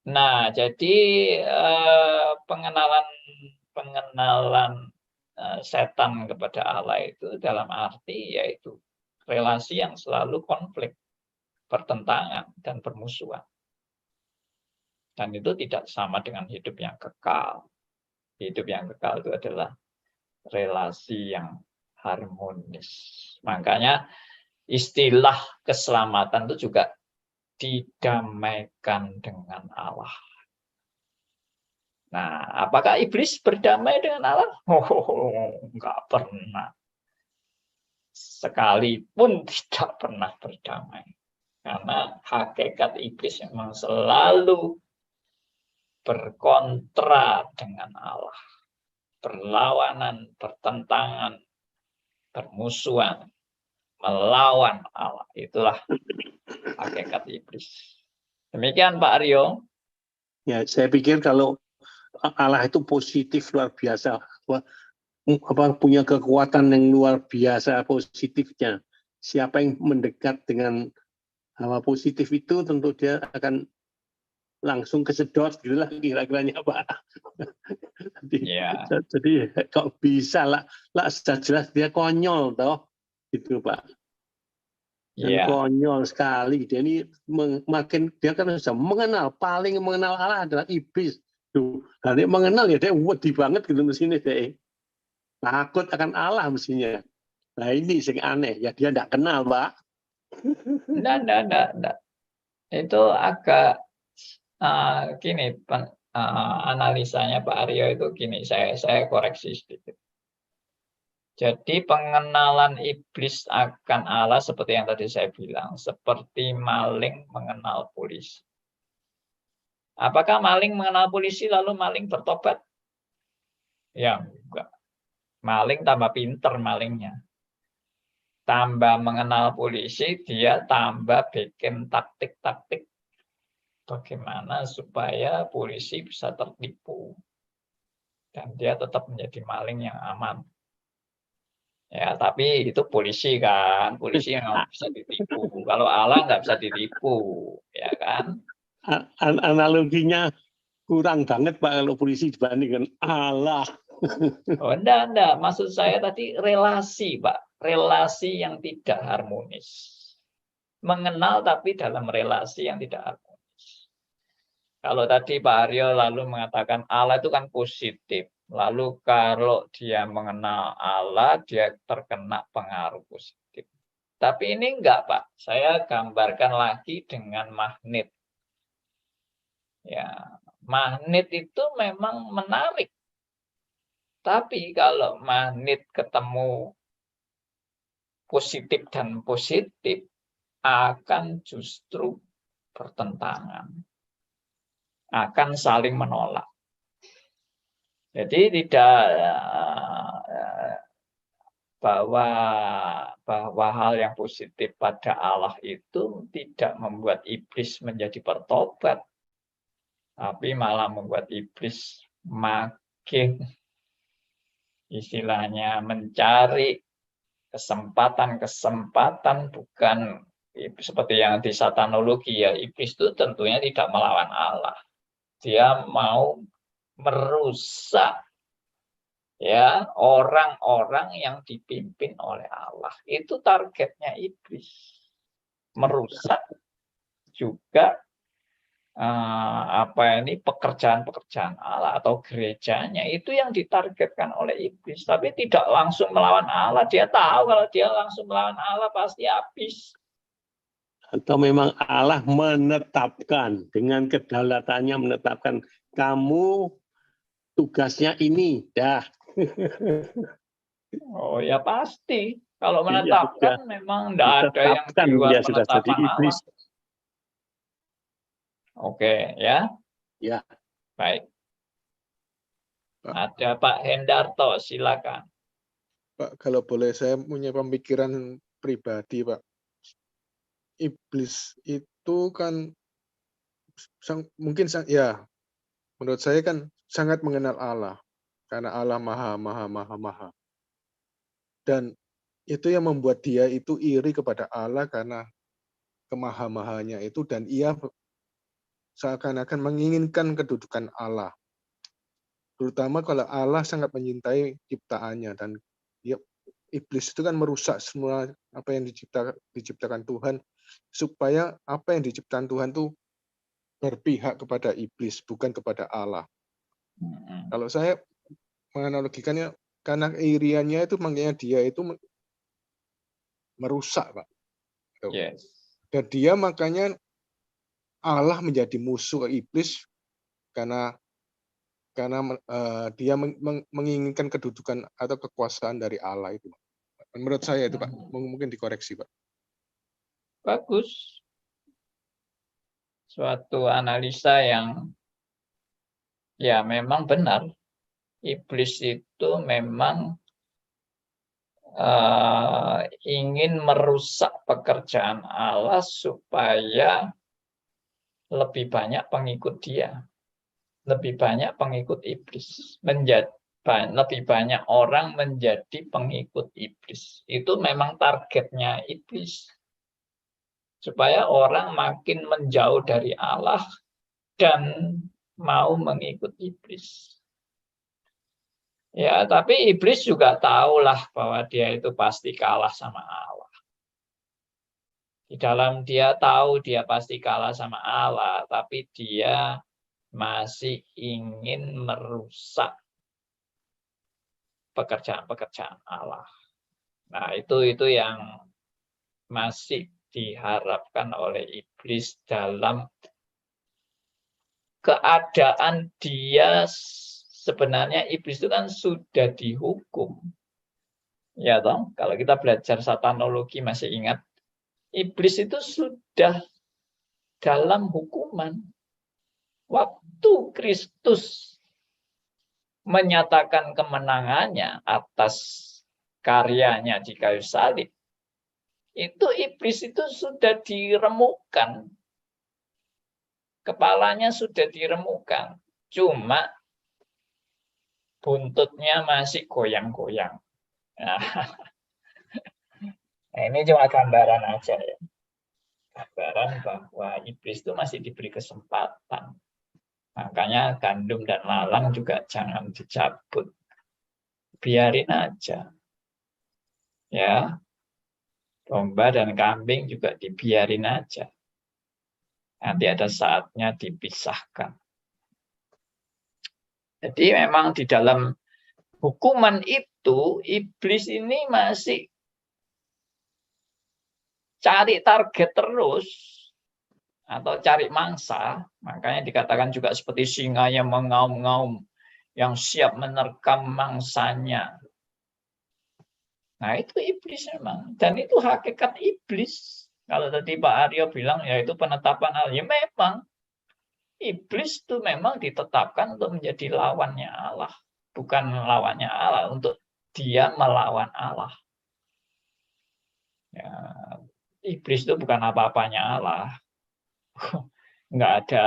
Nah, jadi pengenalan setan kepada Allah itu dalam arti yaitu relasi yang selalu konflik, pertentangan, dan permusuhan. Dan itu tidak sama dengan hidup yang kekal. Hidup yang kekal itu adalah relasi yang harmonis. Makanya istilah keselamatan itu juga didamaikan dengan Allah. Nah, apakah iblis berdamai dengan Allah? Enggak pernah. Sekalipun tidak pernah berdamai. Karena hakikat iblis memang selalu berkontra dengan Allah. Berlawanan, bertentangan, bermusuhan, melawan Allah. Itulah hakikat iblis. Demikian Pak Aryo. Ya, saya pikir kalau Allah itu positif luar biasa, punya kekuatan yang luar biasa positifnya. Siapa yang mendekat dengan hawa positif itu tentu dia akan langsung kesedot, gitulah kira-kiranya Pak. Jadi kok bisa lah jelas dia konyol toh, gitu Pak. Dan konyol sekali. Dia ini makin dia kan sudah paling mengenal Allah adalah iblis. Tuh, dan dia mengenal ya dia wedi banget gitu mestinya deh. Takut akan Allah mestinya. Nah ini sing aneh ya dia enggak kenal Pak. Enggak. Itu agak gini analisanya Pak Aryo itu gini, saya koreksi sedikit. Jadi pengenalan iblis akan Allah seperti yang tadi saya bilang, seperti maling mengenal polisi. Apakah maling mengenal polisi lalu maling bertobat? Ya, enggak. Maling tambah pinter malingnya. Tambah mengenal polisi, dia tambah bikin taktik-taktik bagaimana supaya polisi bisa tertipu. Dan dia tetap menjadi maling yang aman. Ya, tapi itu polisi kan, polisi yang nggak bisa ditipu. Kalau Allah nggak bisa ditipu, ya kan? Analoginya kurang banget Pak kalau polisi dibandingkan Allah. Oh, enggak. Maksud saya tadi relasi, Pak. Relasi yang tidak harmonis. Mengenal tapi dalam relasi yang tidak harmonis. Kalau tadi Pak Aryo lalu mengatakan Allah itu kan positif. Lalu kalau dia mengenal Allah, dia terkena pengaruh positif. Tapi ini enggak, Pak. Saya gambarkan lagi dengan magnet. Ya, magnet itu memang menarik. Tapi kalau magnet ketemu positif dan positif, akan justru bertentangan. Akan saling menolak. Jadi tidak bahwa hal yang positif pada Allah itu tidak membuat iblis menjadi bertobat, tapi malah membuat iblis makin istilahnya mencari kesempatan bukan seperti yang di satanologi ya, iblis itu tentunya tidak melawan Allah. Dia mau merusak ya orang-orang yang dipimpin oleh Allah. Itu targetnya iblis. Merusak juga pekerjaan-pekerjaan Allah atau gerejanya, itu yang ditargetkan oleh iblis. Tapi tidak langsung melawan Allah. Dia tahu kalau dia langsung melawan Allah pasti habis. Atau memang Allah menetapkan dengan kedaulatannya, menetapkan kamu tugasnya ini, dah. Oh ya pasti. Kalau Iya, sudah menetapkan memang tidak ada yang ditetapkan, di luar dia sudah jadi penetapan Allah. iblis. Oke, ya. Ya, Baik. Pak. Ada Pak Hendarto, silakan. Pak, kalau boleh saya punya pemikiran pribadi, Pak. Iblis itu kan mungkin ya menurut saya kan sangat mengenal Allah karena Allah maha. Dan itu yang membuat dia itu iri kepada Allah karena kemaha-mahanya itu, dan ia seakan-akan menginginkan kedudukan Allah. Terutama kalau Allah sangat menyintai ciptaannya, dan iblis itu kan merusak semua apa yang diciptakan Tuhan, supaya apa yang diciptakan Tuhan itu berpihak kepada iblis, bukan kepada Allah. Kalau saya menganalogikannya, karena iriannya itu makanya dia itu merusak, Pak. Yes. Dan dia makanya Allah menjadi musuh iblis karena dia menginginkan kedudukan atau kekuasaan dari Allah itu. Menurut saya itu, Pak. Mungkin dikoreksi, Pak. Bagus. Suatu analisa yang ya memang benar. Iblis itu memang ingin merusak pekerjaan Allah supaya lebih banyak pengikut dia, lebih banyak pengikut iblis, lebih banyak orang menjadi pengikut iblis. Itu memang targetnya iblis, supaya orang makin menjauh dari Allah dan mau mengikut iblis. Ya, tapi iblis juga tahulah bahwa dia itu pasti kalah sama Allah. Di dalam dia tahu dia pasti kalah sama Allah, tapi dia masih ingin merusak pekerjaan-pekerjaan Allah. Nah, itu yang masih diharapkan oleh iblis dalam keadaan dia. Sebenarnya iblis itu kan sudah dihukum. Ya toh, kalau kita belajar satanologi masih ingat, iblis itu sudah dalam hukuman. Waktu Kristus menyatakan kemenangannya atas karyanya di kayu salib, itu iblis itu sudah diremukkan. Kepalanya sudah diremukkan. Cuma buntutnya masih goyang-goyang. Nah, ini cuma gambaran aja ya. Gambaran bahwa iblis itu masih diberi kesempatan. Makanya gandum dan lalang juga jangan dicabut. Biarin aja. Ya. Domba dan kambing juga dibiarin aja. Nanti ada saatnya dipisahkan. Jadi memang di dalam hukuman itu, iblis ini masih cari target terus, atau cari mangsa. Makanya dikatakan juga seperti singa yang mengaum-ngaum, yang siap menerkam mangsanya. Nah, itu iblis memang. Dan itu hakikat iblis. Kalau tadi Pak Aryo bilang, ya itu penetapan Allah. Ya memang. Iblis itu memang ditetapkan untuk menjadi lawannya Allah. Bukan lawannya Allah, untuk dia melawan Allah. Ya, iblis itu bukan apa-apanya Allah. Nggak ada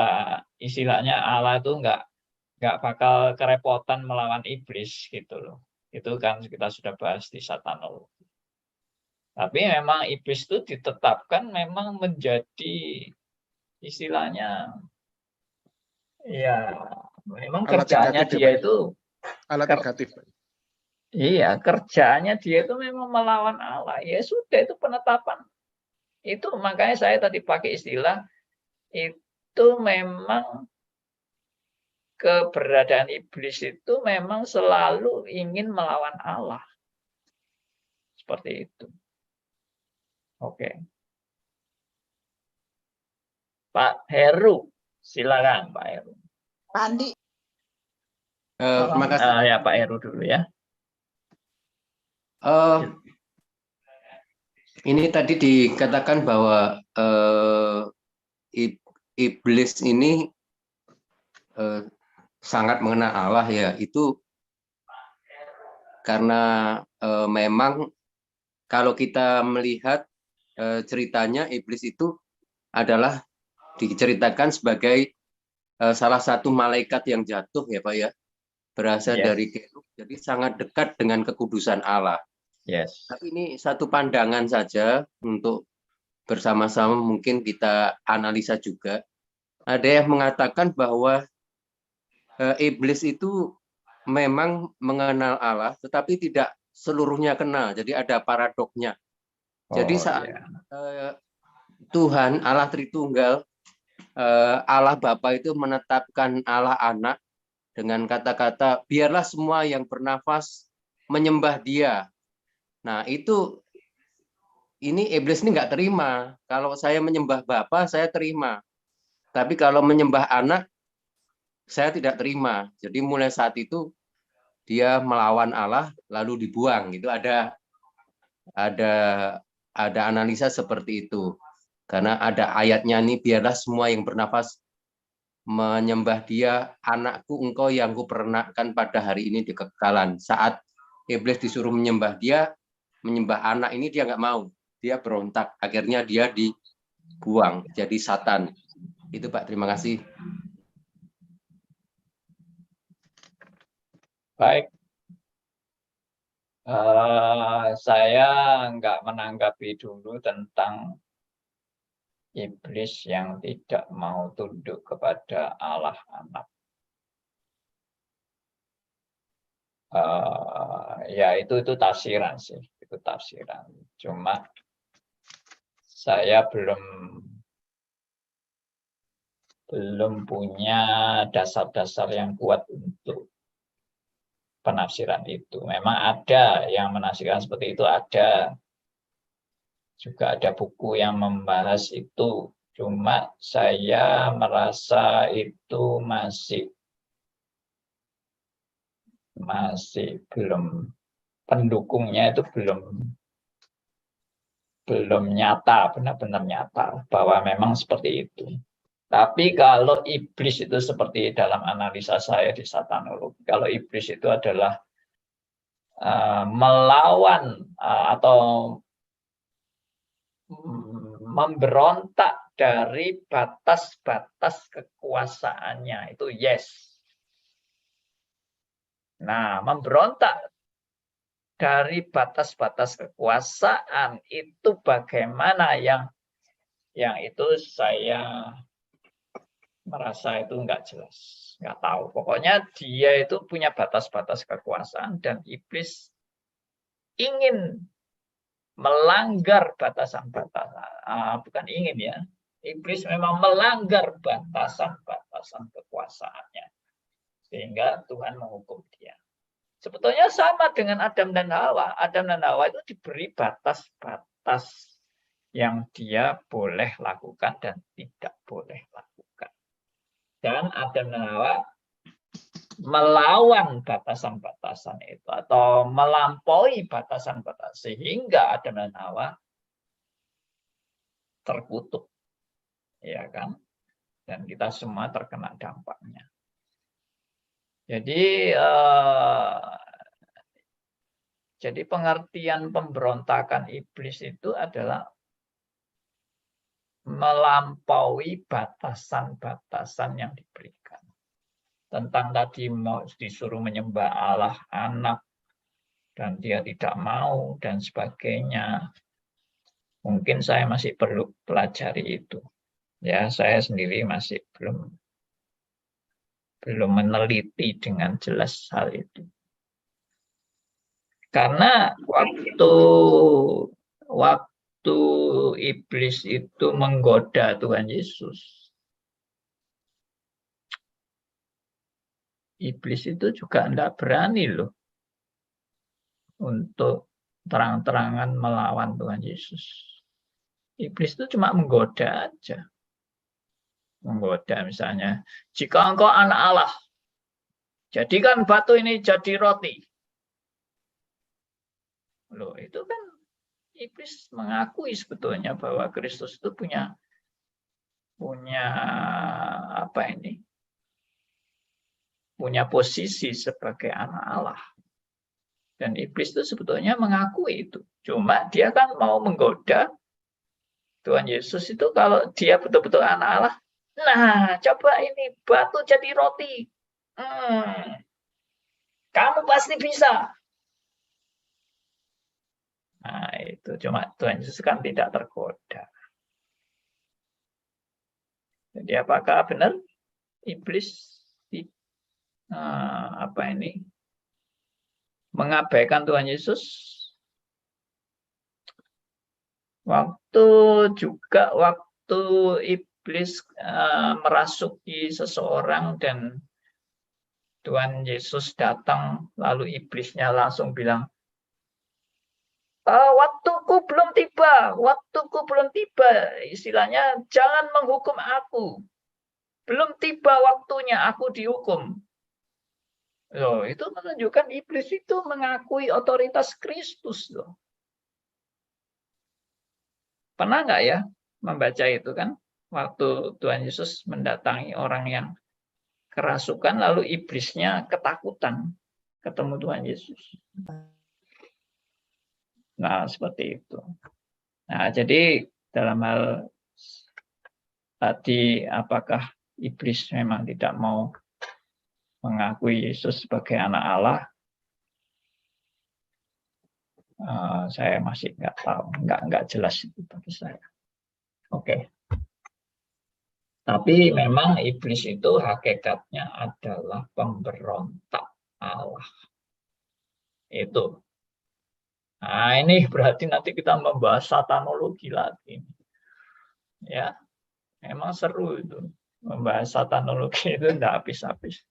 istilahnya Allah itu nggak bakal kerepotan melawan iblis gitu loh. Itu kan kita sudah bahas di satanologi. Tapi memang iblis itu ditetapkan memang menjadi istilahnya ya memang Alat kerjaannya negatif, dia ya, itu alat negatif. iya, kerjaannya dia itu memang melawan Allah. Ya sudah, itu penetapan. Itu makanya saya tadi pakai istilah itu memang keberadaan iblis itu memang selalu ingin melawan Allah. Seperti itu. Oke. Pak Heru, silakan Pak Heru. Pandi. Terima kasih. Ya Pak Heru dulu ya. Ini tadi dikatakan bahwa iblis ini sangat mengenal Allah ya. Itu karena memang kalau kita melihat ceritanya, iblis itu adalah diceritakan sebagai salah satu malaikat yang jatuh ya Pak ya, berasal dari kerub, jadi sangat dekat dengan kekudusan Allah. Yes. Tapi ini satu pandangan saja untuk bersama-sama mungkin kita analisa juga. Ada yang mengatakan bahwa iblis itu memang mengenal Allah, tetapi tidak seluruhnya kenal. Jadi ada paradoknya. Jadi saat Tuhan Allah Tritunggal, Allah Bapa itu menetapkan Allah Anak dengan kata-kata biarlah semua yang bernafas menyembah Dia. Nah ini iblis ini nggak terima. Kalau saya menyembah Bapa saya terima, tapi kalau menyembah Anak saya tidak terima. Jadi mulai saat itu dia melawan Allah lalu dibuang. Itu ada analisa seperti itu. Karena ada ayatnya nih, biarlah semua yang bernafas menyembah Dia, anakku engkau yang kupernakkan pada hari ini di kekekalan. Saat iblis disuruh menyembah Dia, menyembah anak ini dia nggak mau. Dia berontak. Akhirnya dia dibuang jadi Satan. Itu Pak, terima kasih. Baik. Saya nggak menanggapi dulu tentang iblis yang tidak mau tunduk kepada Allah Anak. Ya itu tafsiran sih, itu tafsiran. Cuma saya belum punya dasar-dasar yang kuat untuk penafsiran itu. Memang ada yang menafsirkan seperti itu, ada. Juga ada buku yang membahas itu. Cuma saya merasa itu masih belum, pendukungnya itu belum nyata, benar-benar nyata bahwa memang seperti itu. Tapi kalau iblis itu seperti dalam analisa saya di satanologi, kalau iblis itu adalah melawan atau memberontak dari batas-batas kekuasaannya, itu yes. Nah, memberontak dari batas-batas kekuasaan itu bagaimana, yang itu saya merasa itu nggak jelas, nggak tahu. Pokoknya dia itu punya batas-batas kekuasaan dan iblis ingin melanggar batasan-batasan, bukan ingin ya, iblis memang melanggar batasan-batasan kekuasaannya, sehingga Tuhan menghukum dia. Sebetulnya sama dengan Adam dan Hawa. Adam dan Hawa itu diberi batas-batas yang dia boleh lakukan dan tidak boleh lakukan. Dan Adam dan Hawa melawan batasan-batasan itu atau melampaui batasan-batasan sehingga Adam dan Hawa terkutuk, ya kan? Dan kita semua terkena dampaknya. Jadi pengertian pemberontakan iblis itu adalah melampaui batasan-batasan yang diberikan. Tentang tadi mau disuruh menyembah Allah Anak dan dia tidak mau dan sebagainya. Mungkin saya masih perlu pelajari itu. Ya, saya sendiri masih belum meneliti dengan jelas hal itu. Karena waktu iblis itu menggoda Tuhan Yesus, iblis itu juga tidak berani loh untuk terang-terangan melawan Tuhan Yesus. Iblis itu cuma menggoda aja. Menggoda misalnya, jika engkau anak Allah, jadikan batu ini jadi roti. Loh, itu kan iblis mengakui sebetulnya bahwa Kristus itu punya apa ini? Punya posisi sebagai anak Allah. Dan iblis itu sebetulnya mengakui itu. Cuma dia kan mau menggoda Tuhan Yesus itu kalau dia betul-betul anak Allah. Nah, coba ini batu jadi roti. Kamu pasti bisa. Nah, itu cuma Tuhan Yesus kan tidak tergoda. Jadi apakah benar iblis mengabaikan Tuhan Yesus? Waktu iblis merasuki seseorang dan Tuhan Yesus datang, lalu iblisnya langsung bilang, waktuku belum tiba, istilahnya jangan menghukum aku, belum tiba waktunya aku dihukum. Loh, itu menunjukkan iblis itu mengakui otoritas Kristus loh. Pernah nggak ya membaca itu kan? Waktu Tuhan Yesus mendatangi orang yang kerasukan, lalu iblisnya ketakutan ketemu Tuhan Yesus. Nah, seperti itu. Nah, jadi dalam hal tadi, apakah iblis memang tidak mau mengakui Yesus sebagai anak Allah? Saya masih nggak tahu, nggak jelas itu bagi saya. Oke. Tapi memang iblis itu hakikatnya adalah pemberontak Allah. Itu. Nah, ini berarti nanti kita membahas satanologi lagi. Ya, memang seru itu. Membahas satanologi itu tidak habis-habis.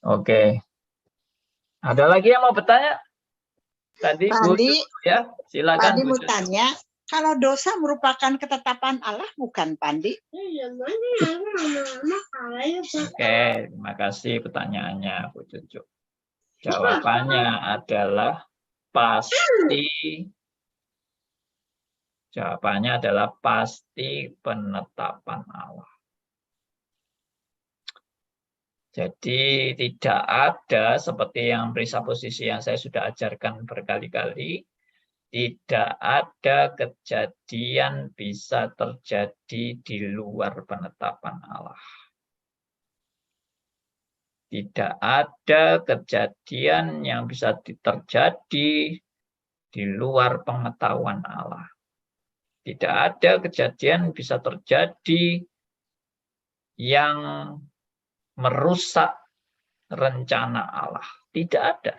Oke. Ada lagi yang mau bertanya? Tadi Bu, ya, silakan. Pandi mau tanya, kalau dosa merupakan ketetapan Allah, bukan, Pandi? Oke, terima kasih pertanyaannya, Bu Cucu. Jawabannya adalah pasti. Jawabannya adalah pasti penetapan Allah. Jadi tidak ada seperti yang presupposisi yang saya sudah ajarkan berkali-kali, tidak ada kejadian bisa terjadi di luar penetapan Allah. Tidak ada kejadian yang bisa terjadi di luar pengetahuan Allah. Tidak ada kejadian bisa terjadi yang merusak rencana Allah. Tidak ada.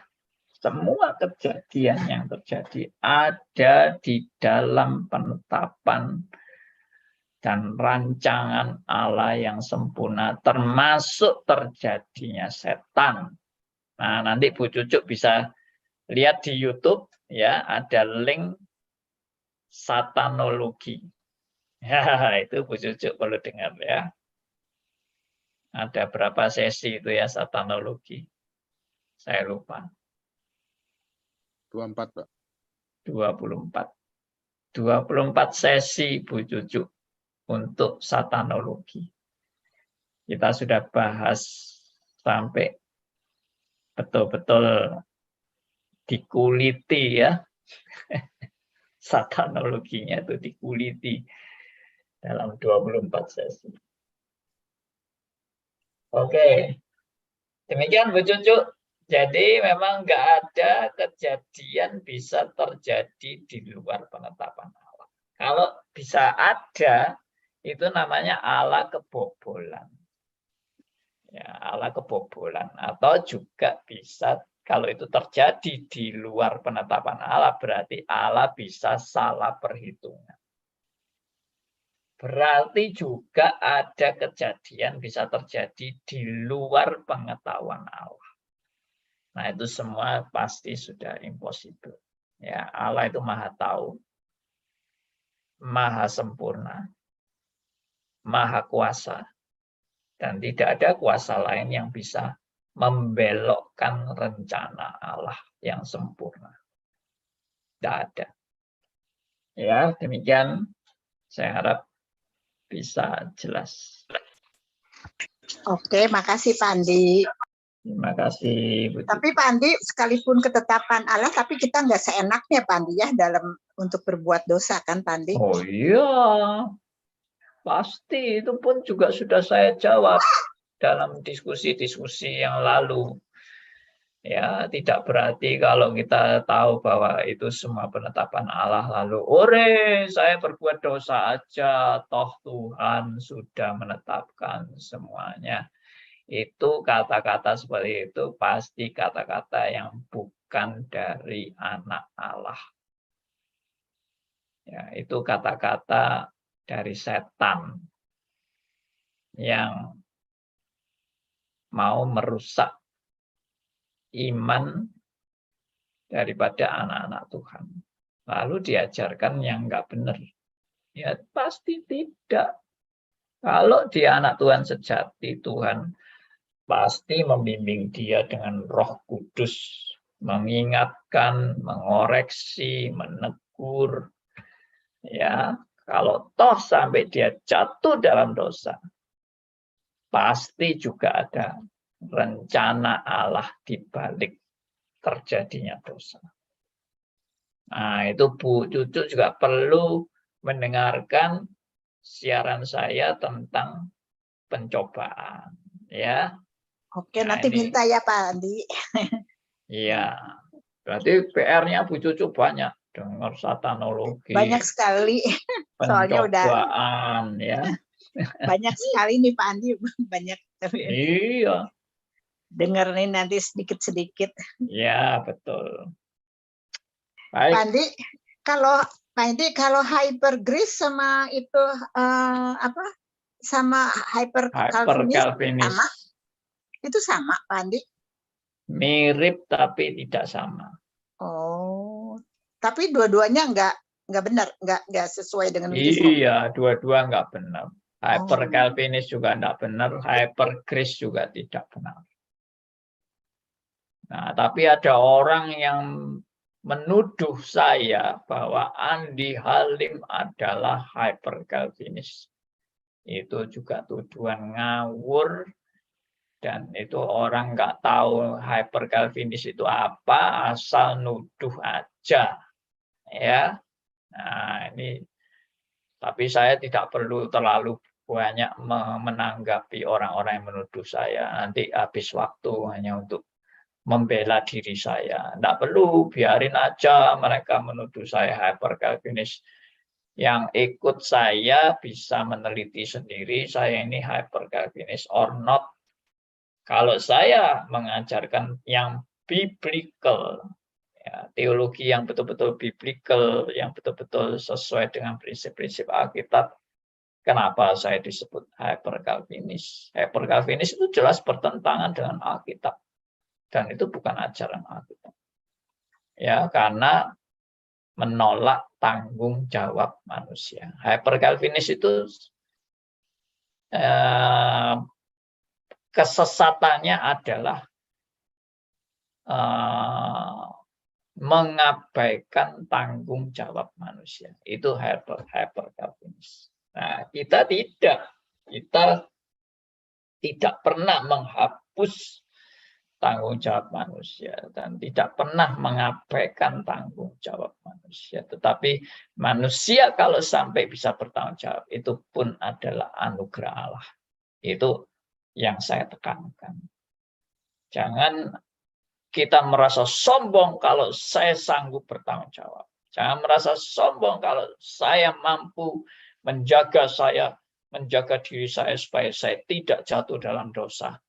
Semua kejadian yang terjadi ada di dalam penetapan dan rancangan Allah yang sempurna, termasuk terjadinya setan. Nah, nanti Bu Cucuk bisa lihat di YouTube, ya, ada link satanologi. Ya, itu Bu Cucuk perlu dengar ya. Ada berapa sesi itu ya satanologi? Saya lupa. 24, Pak. 24. 24 sesi Bu Cucuk untuk satanologi. Kita sudah bahas sampai betul-betul dikuliti ya. Satanologinya itu dikuliti dalam 24 sesi. Oke, demikian Bu Cucu. Jadi memang nggak ada kejadian bisa terjadi di luar penetapan Allah. Kalau bisa ada, itu namanya Allah kebobolan. Ya, Allah kebobolan. Atau juga bisa, kalau itu terjadi di luar penetapan Allah, berarti Allah bisa salah perhitungan. Berarti juga ada kejadian bisa terjadi di luar pengetahuan Allah. Nah, itu semua pasti sudah impossible. Ya, Allah itu maha tahu, maha sempurna. maha kuasa. Dan tidak ada kuasa lain yang bisa membelokkan rencana Allah yang sempurna. Tidak ada. Ya, demikian saya harap bisa jelas. Oke, makasih Pak Andi. Terima kasih, Bu. Tapi Pak Andi, sekalipun ketetapan Allah, tapi kita nggak seenaknya Pak Andi ya dalam untuk berbuat dosa kan Pak Andi? Oh iya, pasti itu pun juga sudah saya jawab dalam diskusi-diskusi yang lalu. Ya, tidak berarti kalau kita tahu bahwa itu semua penetapan Allah lalu, saya berbuat dosa aja, toh Tuhan sudah menetapkan semuanya. Itu kata-kata seperti itu pasti kata-kata yang bukan dari anak Allah. Ya, itu kata-kata dari setan yang mau merusak iman daripada anak-anak Tuhan. Lalu diajarkan yang enggak benar. Ya pasti tidak. Kalau dia anak Tuhan sejati, Tuhan pasti membimbing dia dengan Roh Kudus, mengingatkan, mengoreksi, menegur. Ya, kalau toh sampai dia jatuh dalam dosa, pasti juga ada rencana Allah di balik terjadinya dosa. Nah, itu Bu Cucu juga perlu mendengarkan siaran saya tentang pencobaan, ya. Oke, Nah, nanti ini, minta ya Pak Andi. iya, berarti PR-nya Bu Cucu banyak dengar satanologi, Banyak sekali. Soalnya udah pencobaan, ya. banyak sekali nih Pak Andi, banyak. Iya, Dengerin nanti sedikit-sedikit. ya betul. Pak Baik, Andi, kalau hypergrace sama itu apa? Sama hyper hyper-Calvinis sama? Itu sama Pak Andi? mirip tapi tidak sama. Oh, tapi dua-duanya nggak benar, nggak sesuai dengan Wisdom. Iya, dua-dua nggak benar. Hyper-Calvinis juga nggak benar, hyper-Grace juga tidak benar. Nah, tapi ada orang yang menuduh saya bahwa Andi Halim adalah hyper-Calvinis. Itu juga tuduhan ngawur, dan itu orang nggak tahu hyper-Calvinis itu apa, asal nuduh aja. Ya, nah ini, tapi saya tidak perlu terlalu banyak menanggapi orang-orang yang menuduh saya. Nanti habis waktu hanya untuk membela diri saya. Tidak perlu, biarin aja mereka menuduh saya hyper-Calvinis. Yang ikut saya bisa meneliti sendiri, saya ini hyper-Calvinis or not. Kalau saya mengajarkan yang biblical, ya, teologi yang betul-betul biblical, yang betul-betul sesuai dengan prinsip-prinsip Alkitab, kenapa saya disebut hyper-Calvinis? Hyper-Calvinis itu jelas bertentangan dengan Alkitab. Dan itu bukan ajaran Alkitab. Ya, karena menolak tanggung jawab manusia. Hyper-Calvinis itu kesesatannya adalah mengabaikan tanggung jawab manusia. Itu hyper-Calvinis. Nah, kita tidak. Kita tidak pernah menghapus tanggung jawab manusia dan tidak pernah mengabaikan tanggung jawab manusia. Tetapi manusia kalau sampai bisa bertanggung jawab, itu pun adalah anugerah Allah. Itu yang saya tekankan. Jangan kita merasa sombong kalau saya sanggup bertanggung jawab. Jangan merasa sombong kalau saya mampu menjaga diri saya supaya saya tidak jatuh dalam dosa.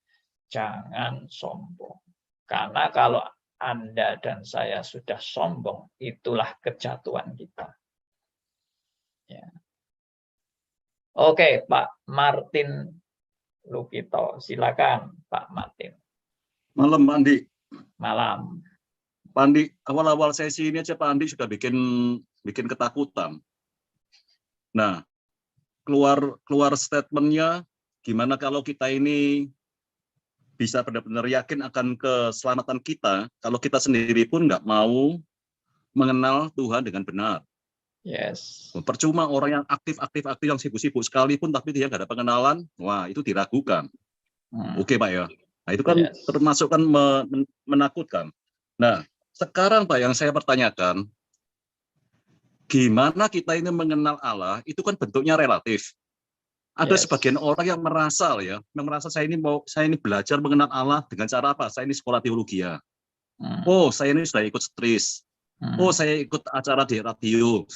Jangan sombong. Karena kalau Anda dan saya sudah sombong, itulah kejatuhan kita. Ya. Oke, Pak Martin Lukito. Silakan, Pak Martin. Malam, Pak Andi. Malam. Pak Andi, awal-awal sesi ini aja Pak Andi sudah bikin ketakutan. Nah, keluar statementnya, gimana kalau kita ini bisa benar-benar yakin akan keselamatan kita, kalau kita sendiri pun nggak mau mengenal Tuhan dengan benar. Yes. Percuma orang yang aktif yang sibuk-sibuk sekalipun, tapi dia nggak ada pengenalan, wah itu diragukan. Oke Pak ya. Nah itu kan Yes. termasuk kan menakutkan. Nah sekarang Pak yang saya pertanyakan, gimana kita ini mengenal Allah, itu kan bentuknya relatif. Ada Yes. sebagian orang yang merasa saya ini belajar mengenal Allah dengan cara apa? Saya ini sekolah teologi ya. Oh, saya ini sudah ikut stris. Oh, saya ikut acara di radio.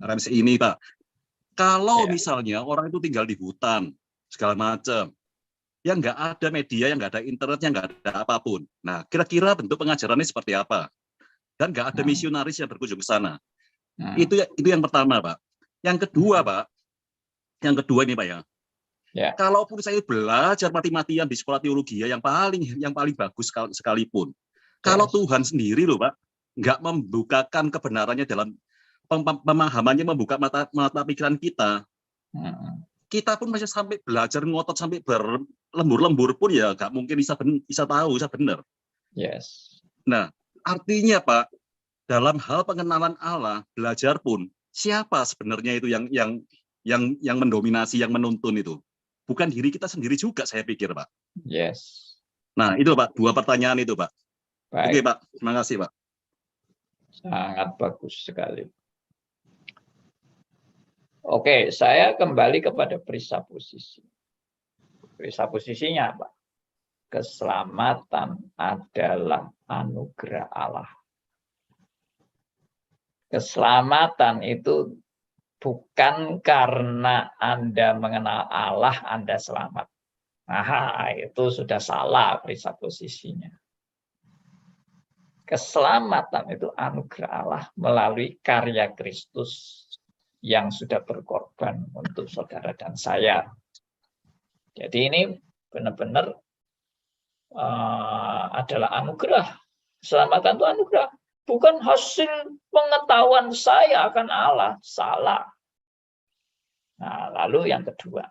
RMC ini, Pak. Kalau misalnya orang itu tinggal di hutan, segala macam, yang nggak ada media, yang nggak ada internet, yang nggak ada apapun. Nah, kira-kira bentuk pengajarannya seperti apa? Dan nggak ada misionaris yang berkunjung ke sana. Itu yang pertama, Pak. Yang kedua, Pak. Yang kedua ini, Pak ya. Kalaupun saya belajar mati-matian di sekolah teologi ya, yang paling bagus sekalipun, kalau Tuhan sendiri loh, Pak, nggak membukakan kebenarannya dalam pemahamannya, membuka mata pikiran kita, kita pun masih sampai belajar ngotot sampai berlembur-lembur pun ya nggak mungkin bisa tahu, bisa benar. Yes. Nah, artinya Pak, dalam hal pengenalan Allah, belajar pun siapa sebenarnya itu yang mendominasi, yang menuntun itu? Bukan diri kita sendiri juga, saya pikir, Pak. Yes. Nah, itu Pak, dua pertanyaan itu, Pak. Baik. Oke, Pak. Terima kasih, Pak. Sangat bagus sekali. Oke, saya kembali kepada presupposisi. Presupposisinya apa? Keselamatan adalah anugerah Allah. Keselamatan itu bukan karena Anda mengenal Allah, Anda selamat. Nah, itu sudah salah presupposisinya. Keselamatan itu anugerah Allah melalui karya Kristus yang sudah berkorban untuk saudara dan saya. Jadi ini benar-benar adalah anugerah. Keselamatan itu anugerah. Bukan hasil pengetahuan saya akan Allah. Salah. Nah, lalu yang kedua.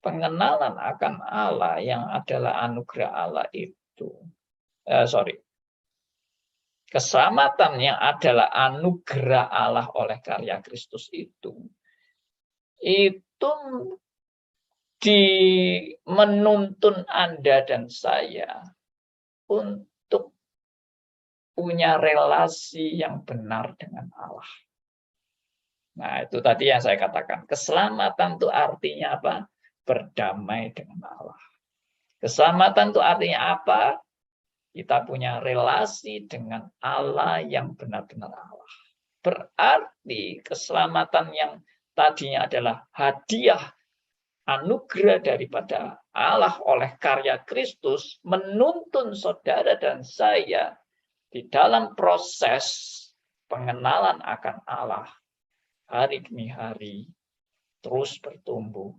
Pengenalan akan Allah yang adalah anugerah Allah itu. Keselamatan yang adalah anugerah Allah oleh karya Kristus itu menuntun Anda dan saya untuk punya relasi yang benar dengan Allah. Nah, itu tadi yang saya katakan. Keselamatan itu artinya apa? Berdamai dengan Allah. Keselamatan itu artinya apa? Kita punya relasi dengan Allah yang benar-benar Allah. Berarti keselamatan yang tadinya adalah hadiah anugerah daripada Allah oleh karya Kristus menuntun saudara dan saya di dalam proses pengenalan akan Allah hari demi hari terus bertumbuh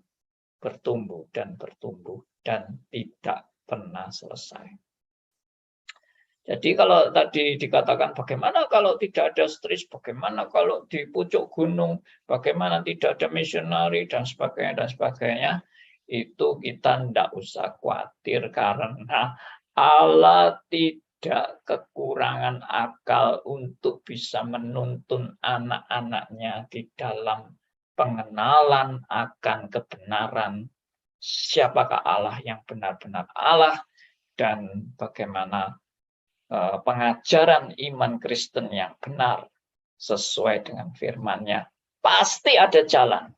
dan tidak pernah selesai. Jadi kalau tadi dikatakan bagaimana kalau tidak ada stris, bagaimana kalau di pucuk gunung, bagaimana tidak ada misionari dan sebagainya, itu kita tidak usah khawatir karena Allah tidak kekurangan akal untuk bisa menuntun anak-anaknya di dalam pengenalan akan kebenaran siapakah Allah yang benar-benar Allah dan bagaimana pengajaran iman Kristen yang benar sesuai dengan firman-Nya. Pasti ada jalan.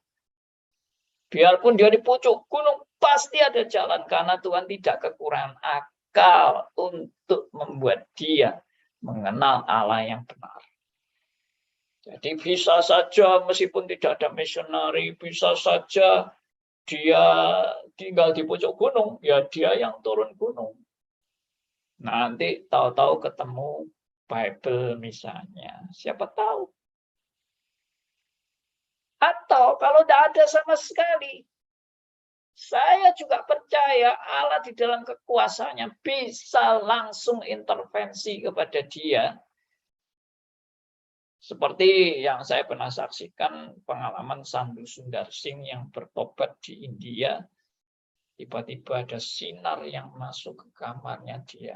Biarpun dia di pucuk gunung, pasti ada jalan karena Tuhan tidak kekurangan akal untuk membuat dia mengenal Allah yang benar. Jadi bisa saja meskipun tidak ada misionari, bisa saja dia tinggal di pucuk gunung, ya dia yang turun gunung. Nanti tahu-tahu ketemu Bible misalnya, siapa tahu. Atau kalau tidak ada sama sekali, saya juga percaya Allah di dalam kekuasaannya bisa langsung intervensi kepada dia. Seperti yang saya pernah saksikan pengalaman Sandu Sundar Singh yang bertobat di India. Tiba-tiba ada sinar yang masuk ke kamarnya dia.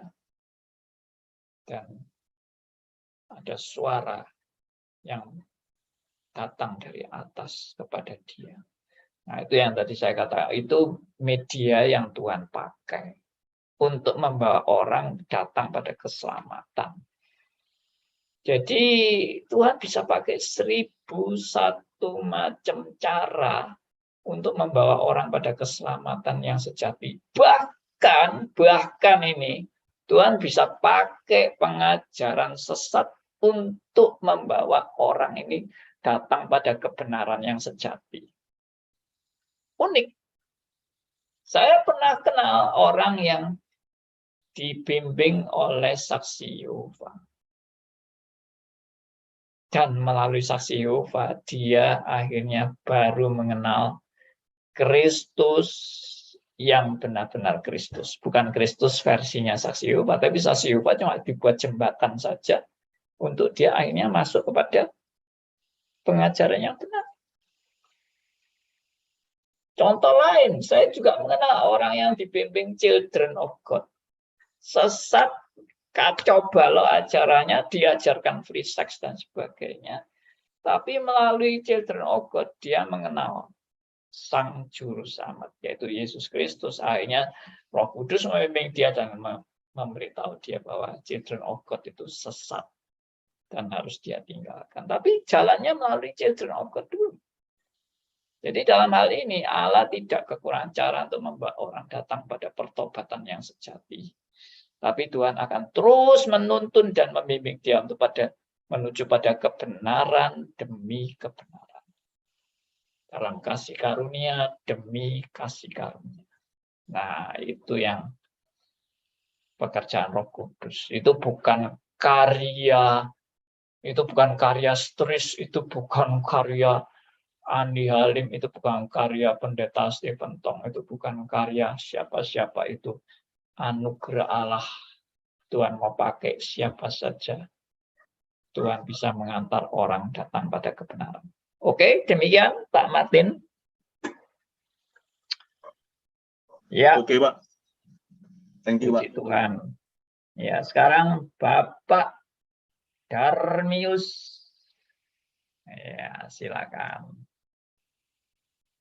Dan ada suara yang datang dari atas kepada dia. Nah, itu yang tadi saya katakan, itu media yang Tuhan pakai untuk membawa orang datang pada keselamatan. Jadi Tuhan bisa pakai 1001 macam cara untuk membawa orang pada keselamatan yang sejati. Bahkan ini Tuhan bisa pakai pengajaran sesat untuk membawa orang ini datang pada kebenaran yang sejati. Unik. Saya pernah kenal orang yang dibimbing oleh saksi Yehova. Dan melalui saksi Yehova, dia akhirnya baru mengenal Kristus yang benar-benar Kristus. Bukan Kristus versinya saksi Yehova, tapi saksi Yehova cuma dibuat jembatan saja untuk dia akhirnya masuk kepada pengajaran yang benar. Contoh lain, saya juga mengenal orang yang dibimbing Children of God. Sesat, kacau balau ajarannya, diajarkan free sex dan sebagainya. Tapi melalui Children of God, dia mengenal Sang Juru Selamat, yaitu Yesus Kristus. Akhirnya Roh Kudus membimbing dia dan memberitahu dia bahwa Children of God itu sesat dan harus dia tinggalkan. Tapi jalannya melalui Children of God dulu. Jadi dalam hal ini Allah tidak kekurangan cara untuk membawa orang datang pada pertobatan yang sejati. Tapi Tuhan akan terus menuntun dan membimbing dia untuk menuju pada kebenaran demi kebenaran. Dalam kasih karunia demi kasih karunia. Nah, itu yang pekerjaan Roh Kudus. Itu bukan karya Stris, itu bukan karya Andi Halim, itu bukan karya Pendeta Stephen Tong, itu bukan karya siapa-siapa itu. Anugerah Allah. Tuhan mau pakai siapa saja. Tuhan bisa mengantar orang datang pada kebenaran. Oke, demikian Pak Martin. Ya. Oke, Pak. Thank you, Pak. Puji Tuhan. Ya, sekarang Bapak Darmius. Ya, silakan.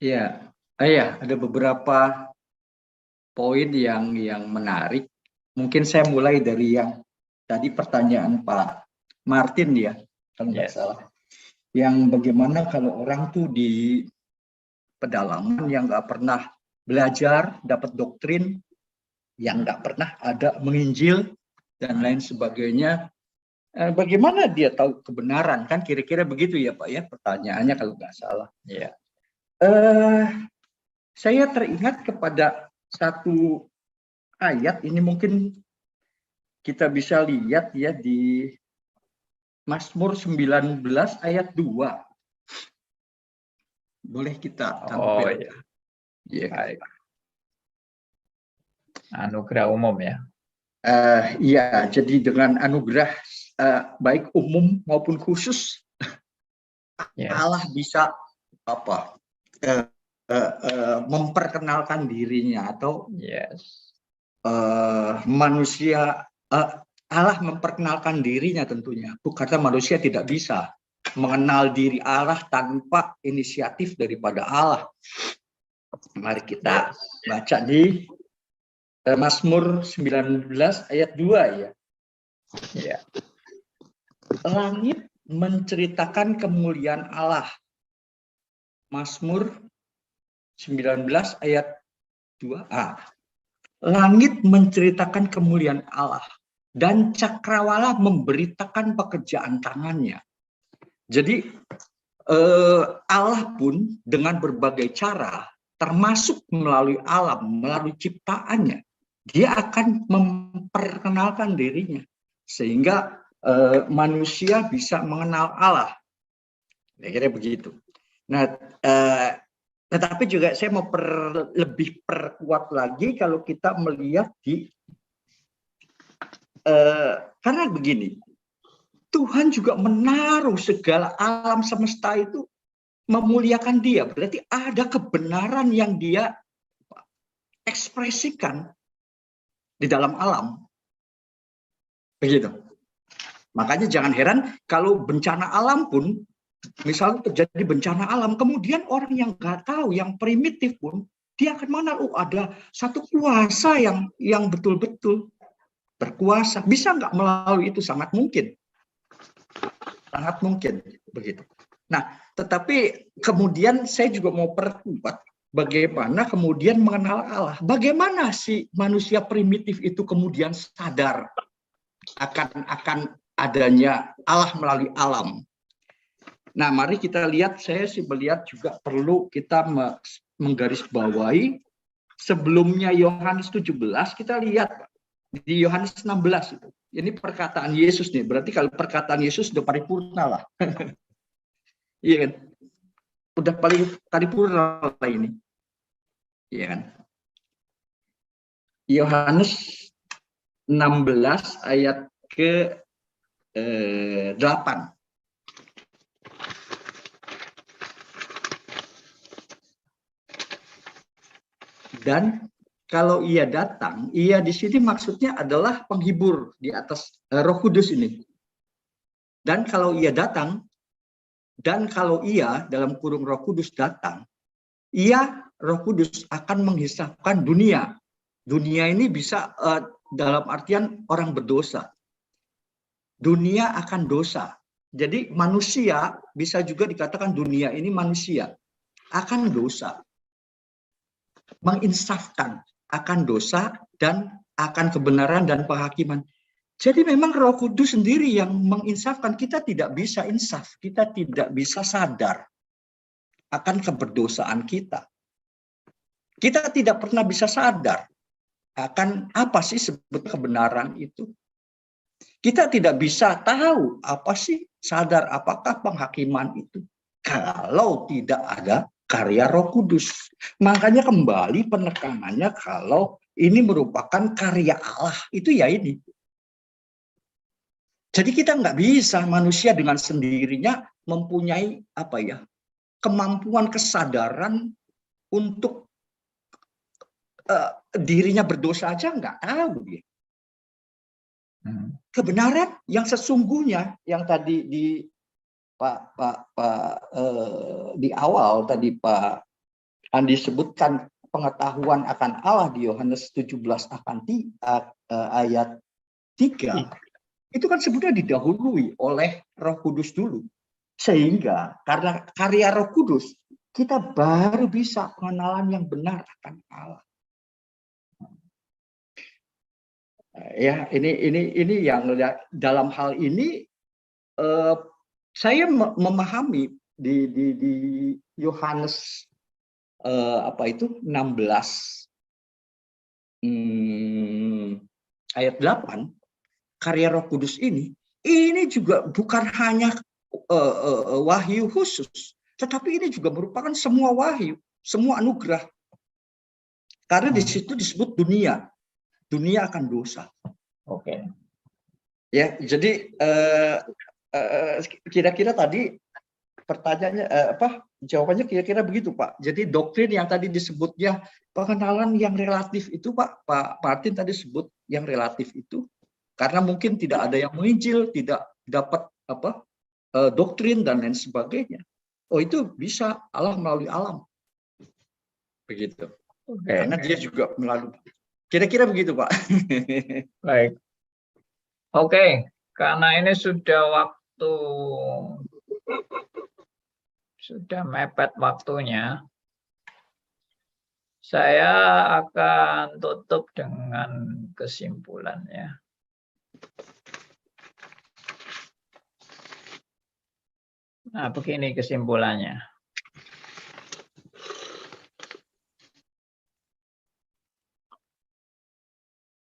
Ya, ada beberapa poin yang menarik. Mungkin saya mulai dari yang tadi pertanyaan Pak Martin ya, kalau nggak salah. Yang bagaimana kalau orang tuh di pedalaman yang nggak pernah belajar, dapat doktrin, yang nggak pernah ada menginjil dan lain sebagainya. Bagaimana dia tahu kebenaran? Kan kira-kira begitu ya Pak ya, pertanyaannya kalau nggak salah. Ya. Saya teringat kepada satu ayat, ini mungkin kita bisa lihat ya di Mazmur 19 ayat 2. Boleh kita tampilkan? Baik. Anugerah umum ya. Iya, jadi dengan anugerah baik umum maupun khusus, Allah bisa memperkenalkan dirinya atau manusia Allah memperkenalkan dirinya tentunya, karena manusia tidak bisa mengenal diri Allah tanpa inisiatif daripada Allah. Mari kita baca di Mazmur 19 ayat 2 ya. Langit menceritakan kemuliaan Allah. Mazmur 19 ayat 2a. Langit menceritakan kemuliaan Allah dan cakrawala memberitakan pekerjaan tangannya. Jadi Allah pun dengan berbagai cara, termasuk melalui alam, melalui ciptaannya, dia akan memperkenalkan dirinya sehingga manusia bisa mengenal Allah. Kira-kira begitu. Nah, tetapi juga saya mau lebih perkuat lagi kalau kita melihat di karena begini, Tuhan juga menaruh segala alam semesta itu memuliakan dia. Berarti ada kebenaran yang dia ekspresikan di dalam alam. Begitu. Makanya jangan heran kalau bencana alam pun, misalnya terjadi bencana alam, kemudian orang yang nggak tahu, yang primitif pun, dia akan mengenal, oh ada satu kuasa yang betul-betul berkuasa. Bisa nggak melalui itu? Sangat mungkin. Sangat mungkin. Begitu. Nah, tetapi kemudian saya juga mau perkuat bagaimana kemudian mengenal Allah. Bagaimana si manusia primitif itu kemudian sadar akan adanya Allah melalui alam. Nah, mari kita lihat, saya sih melihat juga perlu kita menggarisbawahi sebelumnya Yohanes 17, kita lihat di Yohanes 16 itu. Ini perkataan Yesus nih, berarti kalau perkataan Yesus sudah paripurna lah. Iya kan? Udah paling paripurna lah ini. Iya kan? Yohanes 16 ayat ke 8. Dan kalau ia datang, ia di sini maksudnya adalah penghibur di atas Roh Kudus ini. Dan kalau ia datang, dan kalau ia dalam kurung Roh Kudus datang, ia Roh Kudus akan menghisapkan dunia. Dunia ini bisa dalam artian orang berdosa. Dunia akan dosa. Jadi manusia bisa juga dikatakan dunia ini manusia akan dosa. Menginsafkan akan dosa dan akan kebenaran dan penghakiman. Jadi memang Roh Kudus sendiri yang menginsafkan. Kita tidak bisa insaf, kita tidak bisa sadar akan keberdosaan kita. Kita tidak pernah bisa sadar akan apa sih sebetulnya kebenaran itu. Kita tidak bisa tahu apa sih, sadar apakah penghakiman itu kalau tidak ada karya Roh Kudus. Makanya kembali penekanannya kalau ini merupakan karya Allah, itu ya ini. Jadi kita nggak bisa manusia dengan sendirinya mempunyai apa ya, kemampuan kesadaran untuk dirinya berdosa aja nggak tahu dia. Kebenaran yang sesungguhnya yang tadi di di awal tadi Pak Andi sebutkan pengetahuan akan Allah di Yohanes 17 akan ayat 3 itu kan sebenarnya didahului oleh Roh Kudus dulu, sehingga karena karya Roh Kudus kita baru bisa pengenalan yang benar akan Allah. Ya, ini yang dalam hal ini saya memahami di Yohanes 16 ayat 8 karya Roh Kudus ini juga bukan hanya wahyu khusus, tetapi ini juga merupakan semua wahyu, semua anugerah. Karena di situ disebut dunia akan dosa. Oke. Ya, jadi kira-kira tadi pertanyaannya jawabannya kira-kira begitu, Pak. Jadi doktrin yang tadi disebutnya pengenalan yang relatif itu, Pak Martin tadi sebut yang relatif itu karena mungkin tidak ada yang menginjil, tidak dapat doktrin dan lain sebagainya. Oh, itu bisa Allah melalui alam. Begitu. Okay. Karena dia juga melalui. Kira-kira begitu, Pak. Baik. Oke, karena ini sudah mepet waktunya, saya akan tutup dengan kesimpulannya. Nah, begini kesimpulannya.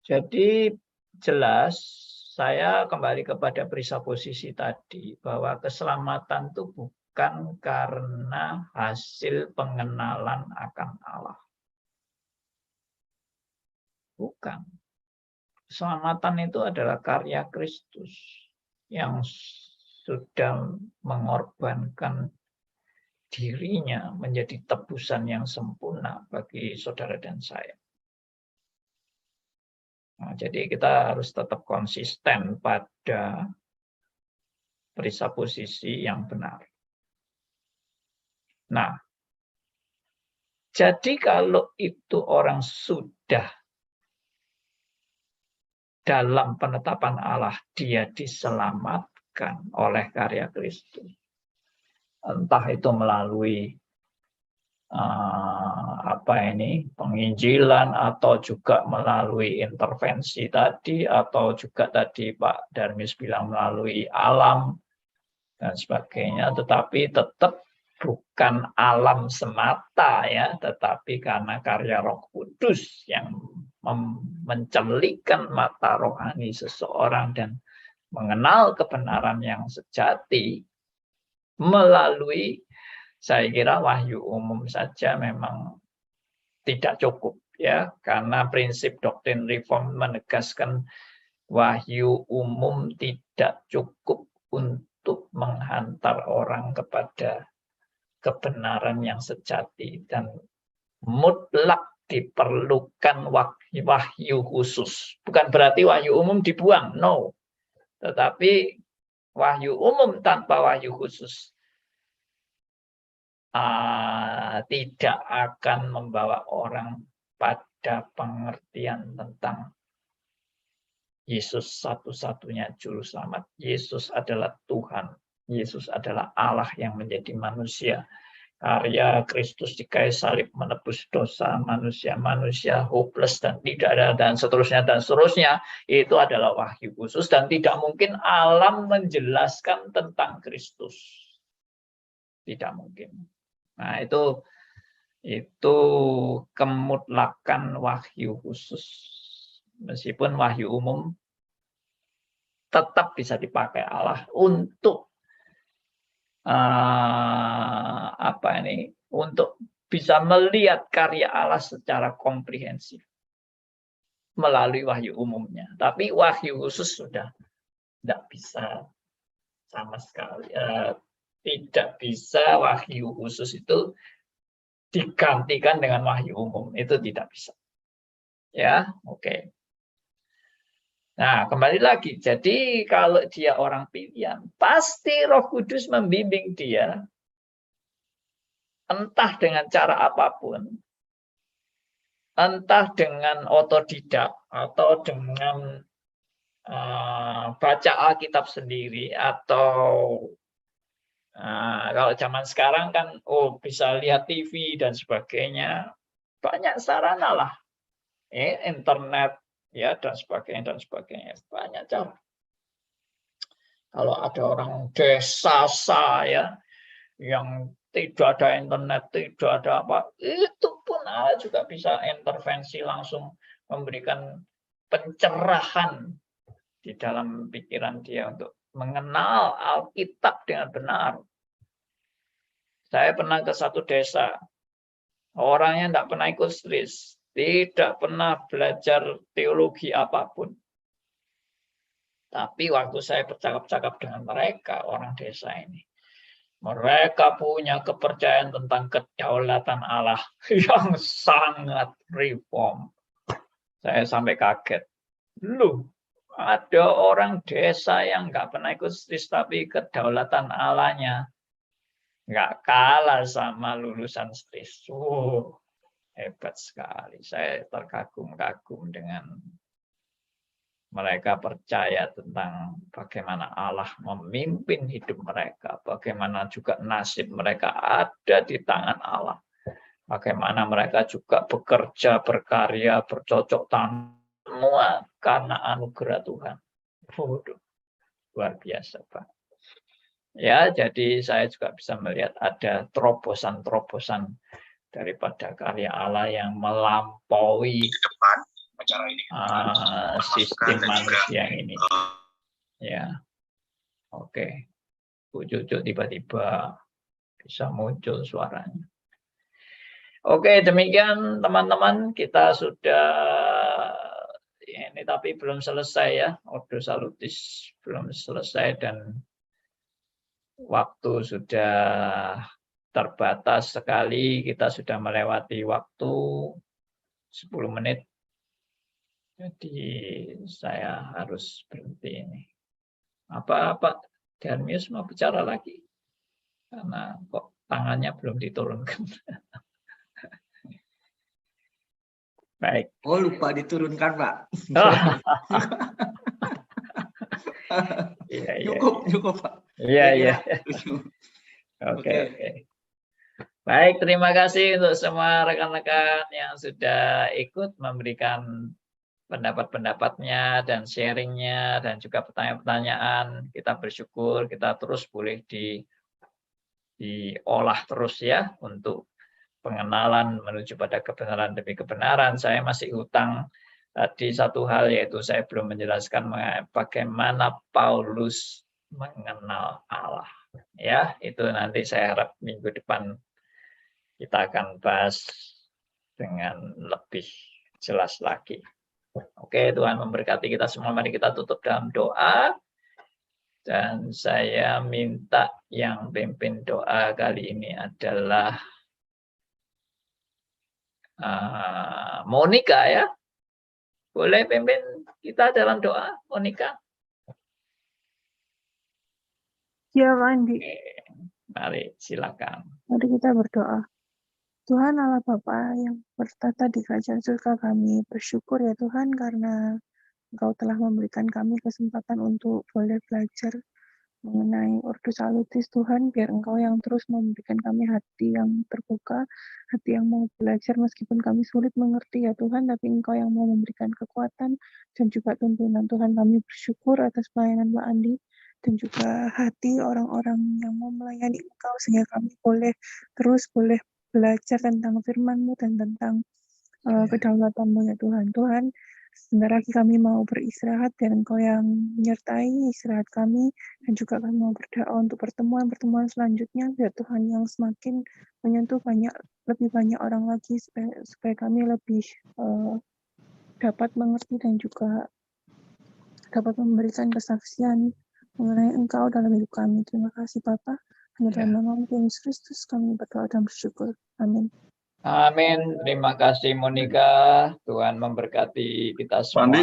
Jadi jelas saya kembali kepada presupposisi tadi bahwa keselamatan itu bukan karena hasil pengenalan akan Allah. Bukan. Keselamatan itu adalah karya Kristus. yang sudah mengorbankan dirinya menjadi tebusan yang sempurna bagi saudara dan saya. Nah, jadi kita harus tetap konsisten pada presupposisi yang benar. Nah, jadi kalau itu orang sudah dalam penetapan Allah, dia diselamatkan oleh karya Kristus. Entah itu melalui penginjilan atau juga melalui intervensi tadi, atau juga tadi Pak Darmis bilang melalui alam dan sebagainya, tetapi tetap bukan alam semata ya, tetapi karena karya Roh Kudus yang mencelikkan mata rohani seseorang dan mengenal kebenaran yang sejati melalui, saya kira wahyu umum saja memang tidak cukup ya, karena prinsip doktrin reform menegaskan wahyu umum tidak cukup untuk menghantar orang kepada kebenaran yang sejati, dan mutlak diperlukan wahyu khusus. Bukan berarti wahyu umum dibuang, no. Tetapi wahyu umum tanpa wahyu khusus tidak akan membawa orang pada pengertian tentang Yesus satu-satunya juru selamat. Yesus adalah Tuhan. Yesus adalah Allah yang menjadi manusia. Karya Kristus di kayu salib menebus dosa manusia hopeless dan tidak ada, dan seterusnya dan seterusnya. Itu adalah wahyu khusus dan tidak mungkin alam menjelaskan tentang Kristus. Tidak mungkin. Nah, itu kemutlakan wahyu khusus. Meskipun wahyu umum tetap bisa dipakai Allah untuk untuk bisa melihat karya Allah secara komprehensif melalui wahyu umumnya. Tapi wahyu khusus sudah tidak bisa sama sekali. Tidak bisa wahyu khusus itu digantikan dengan wahyu umum. Itu tidak bisa. Ya, oke. Nah, kembali lagi. Jadi kalau dia orang pilihan, pasti Roh Kudus membimbing dia, entah dengan cara apapun, entah dengan otodidak atau dengan baca Alkitab sendiri, atau kalau zaman sekarang kan bisa lihat TV dan sebagainya, banyak sarana lah, internet ya dan sebagainya, banyak cara. Kalau ada orang desa saya yang tidak ada internet, tidak ada apa, itu pun juga bisa intervensi langsung, memberikan pencerahan di dalam pikiran dia untuk mengenal Alkitab dengan benar. Saya pernah ke satu desa, orangnya tidak pernah ikut stris, tidak pernah belajar teologi apapun. Tapi waktu saya bercakap-cakap dengan mereka, orang desa ini, mereka punya kepercayaan tentang kedaulatan Allah yang sangat reform. Saya sampai kaget. Loh, ada orang desa yang nggak pernah ikut stris, tapi kedaulatan Allahnya nggak kalah sama lulusan stris. Hebat sekali. Saya terkagum-kagum dengan mereka percaya tentang bagaimana Allah memimpin hidup mereka, bagaimana juga nasib mereka ada di tangan Allah, bagaimana mereka juga bekerja, berkarya, bercocok tanam, semua karena anugerah Tuhan. Luar biasa, Pak. Ya, jadi saya juga bisa melihat ada terobosan-terobosan daripada karya Allah yang melampaui sistem manusia ini. Ya, oke. Bu Cucu tiba-tiba bisa muncul suaranya. Oke, demikian teman-teman, kita sudah ini tapi belum selesai ya, Ordo Salutis belum selesai dan waktu sudah terbatas sekali, kita sudah melewati waktu 10 menit. Jadi saya harus berhenti ini. Apa Pak Darmius mau bicara lagi? Karena kok tangannya belum diturunkan. Baik. Oh, lupa diturunkan, Pak. Iya, Cukup, Pak. Iya. Oke. Oke. Baik, terima kasih untuk semua rekan-rekan yang sudah ikut memberikan pendapat-pendapatnya dan sharingnya dan juga pertanyaan-pertanyaan. Kita bersyukur, kita terus boleh diolah terus ya untuk pengenalan menuju pada kebenaran demi kebenaran. Saya masih hutang tadi satu hal, yaitu saya belum menjelaskan bagaimana Paulus mengenal Allah. Ya, itu nanti saya harap minggu depan kita akan bahas dengan lebih jelas lagi. Oke, Tuhan memberkati kita semua. Mari kita tutup dalam doa. Dan saya minta yang pimpin doa kali ini adalah Monica ya. Boleh pimpin kita dalam doa, Monica? Ya, Pak Andi. Mari, silakan. Mari kita berdoa. Tuhan Allah Bapa yang bertata di kerajaan surga, kami bersyukur ya Tuhan karena Engkau telah memberikan kami kesempatan untuk boleh belajar mengenai Ordo Salutis Tuhan, biar Engkau yang terus memberikan kami hati yang terbuka, hati yang mau belajar meskipun kami sulit mengerti ya Tuhan, tapi Engkau yang mau memberikan kekuatan dan juga tuntunan Tuhan. Kami bersyukur atas pelayanan Pak Andi dan juga hati orang-orang yang mau melayani Engkau sehingga kami boleh boleh belajar tentang firman-Mu dan tentang kedaulatan-Mu ya Tuhan. Tuhan, sebentar lagi kami mau beristirahat dan Engkau yang menyertai istirahat kami, dan juga kami mau berdoa untuk pertemuan-pertemuan selanjutnya biar Tuhan yang semakin menyentuh lebih banyak orang lagi supaya kami lebih dapat mengerti dan juga dapat memberikan kesaksian mengenai Engkau dalam hidup kami. Terima kasih Bapa. Hanya dalam nama Yesus Kristus kami berdoa dan bersyukur. Amin. Amin. Terima kasih Monica. Tuhan memberkati kita semua.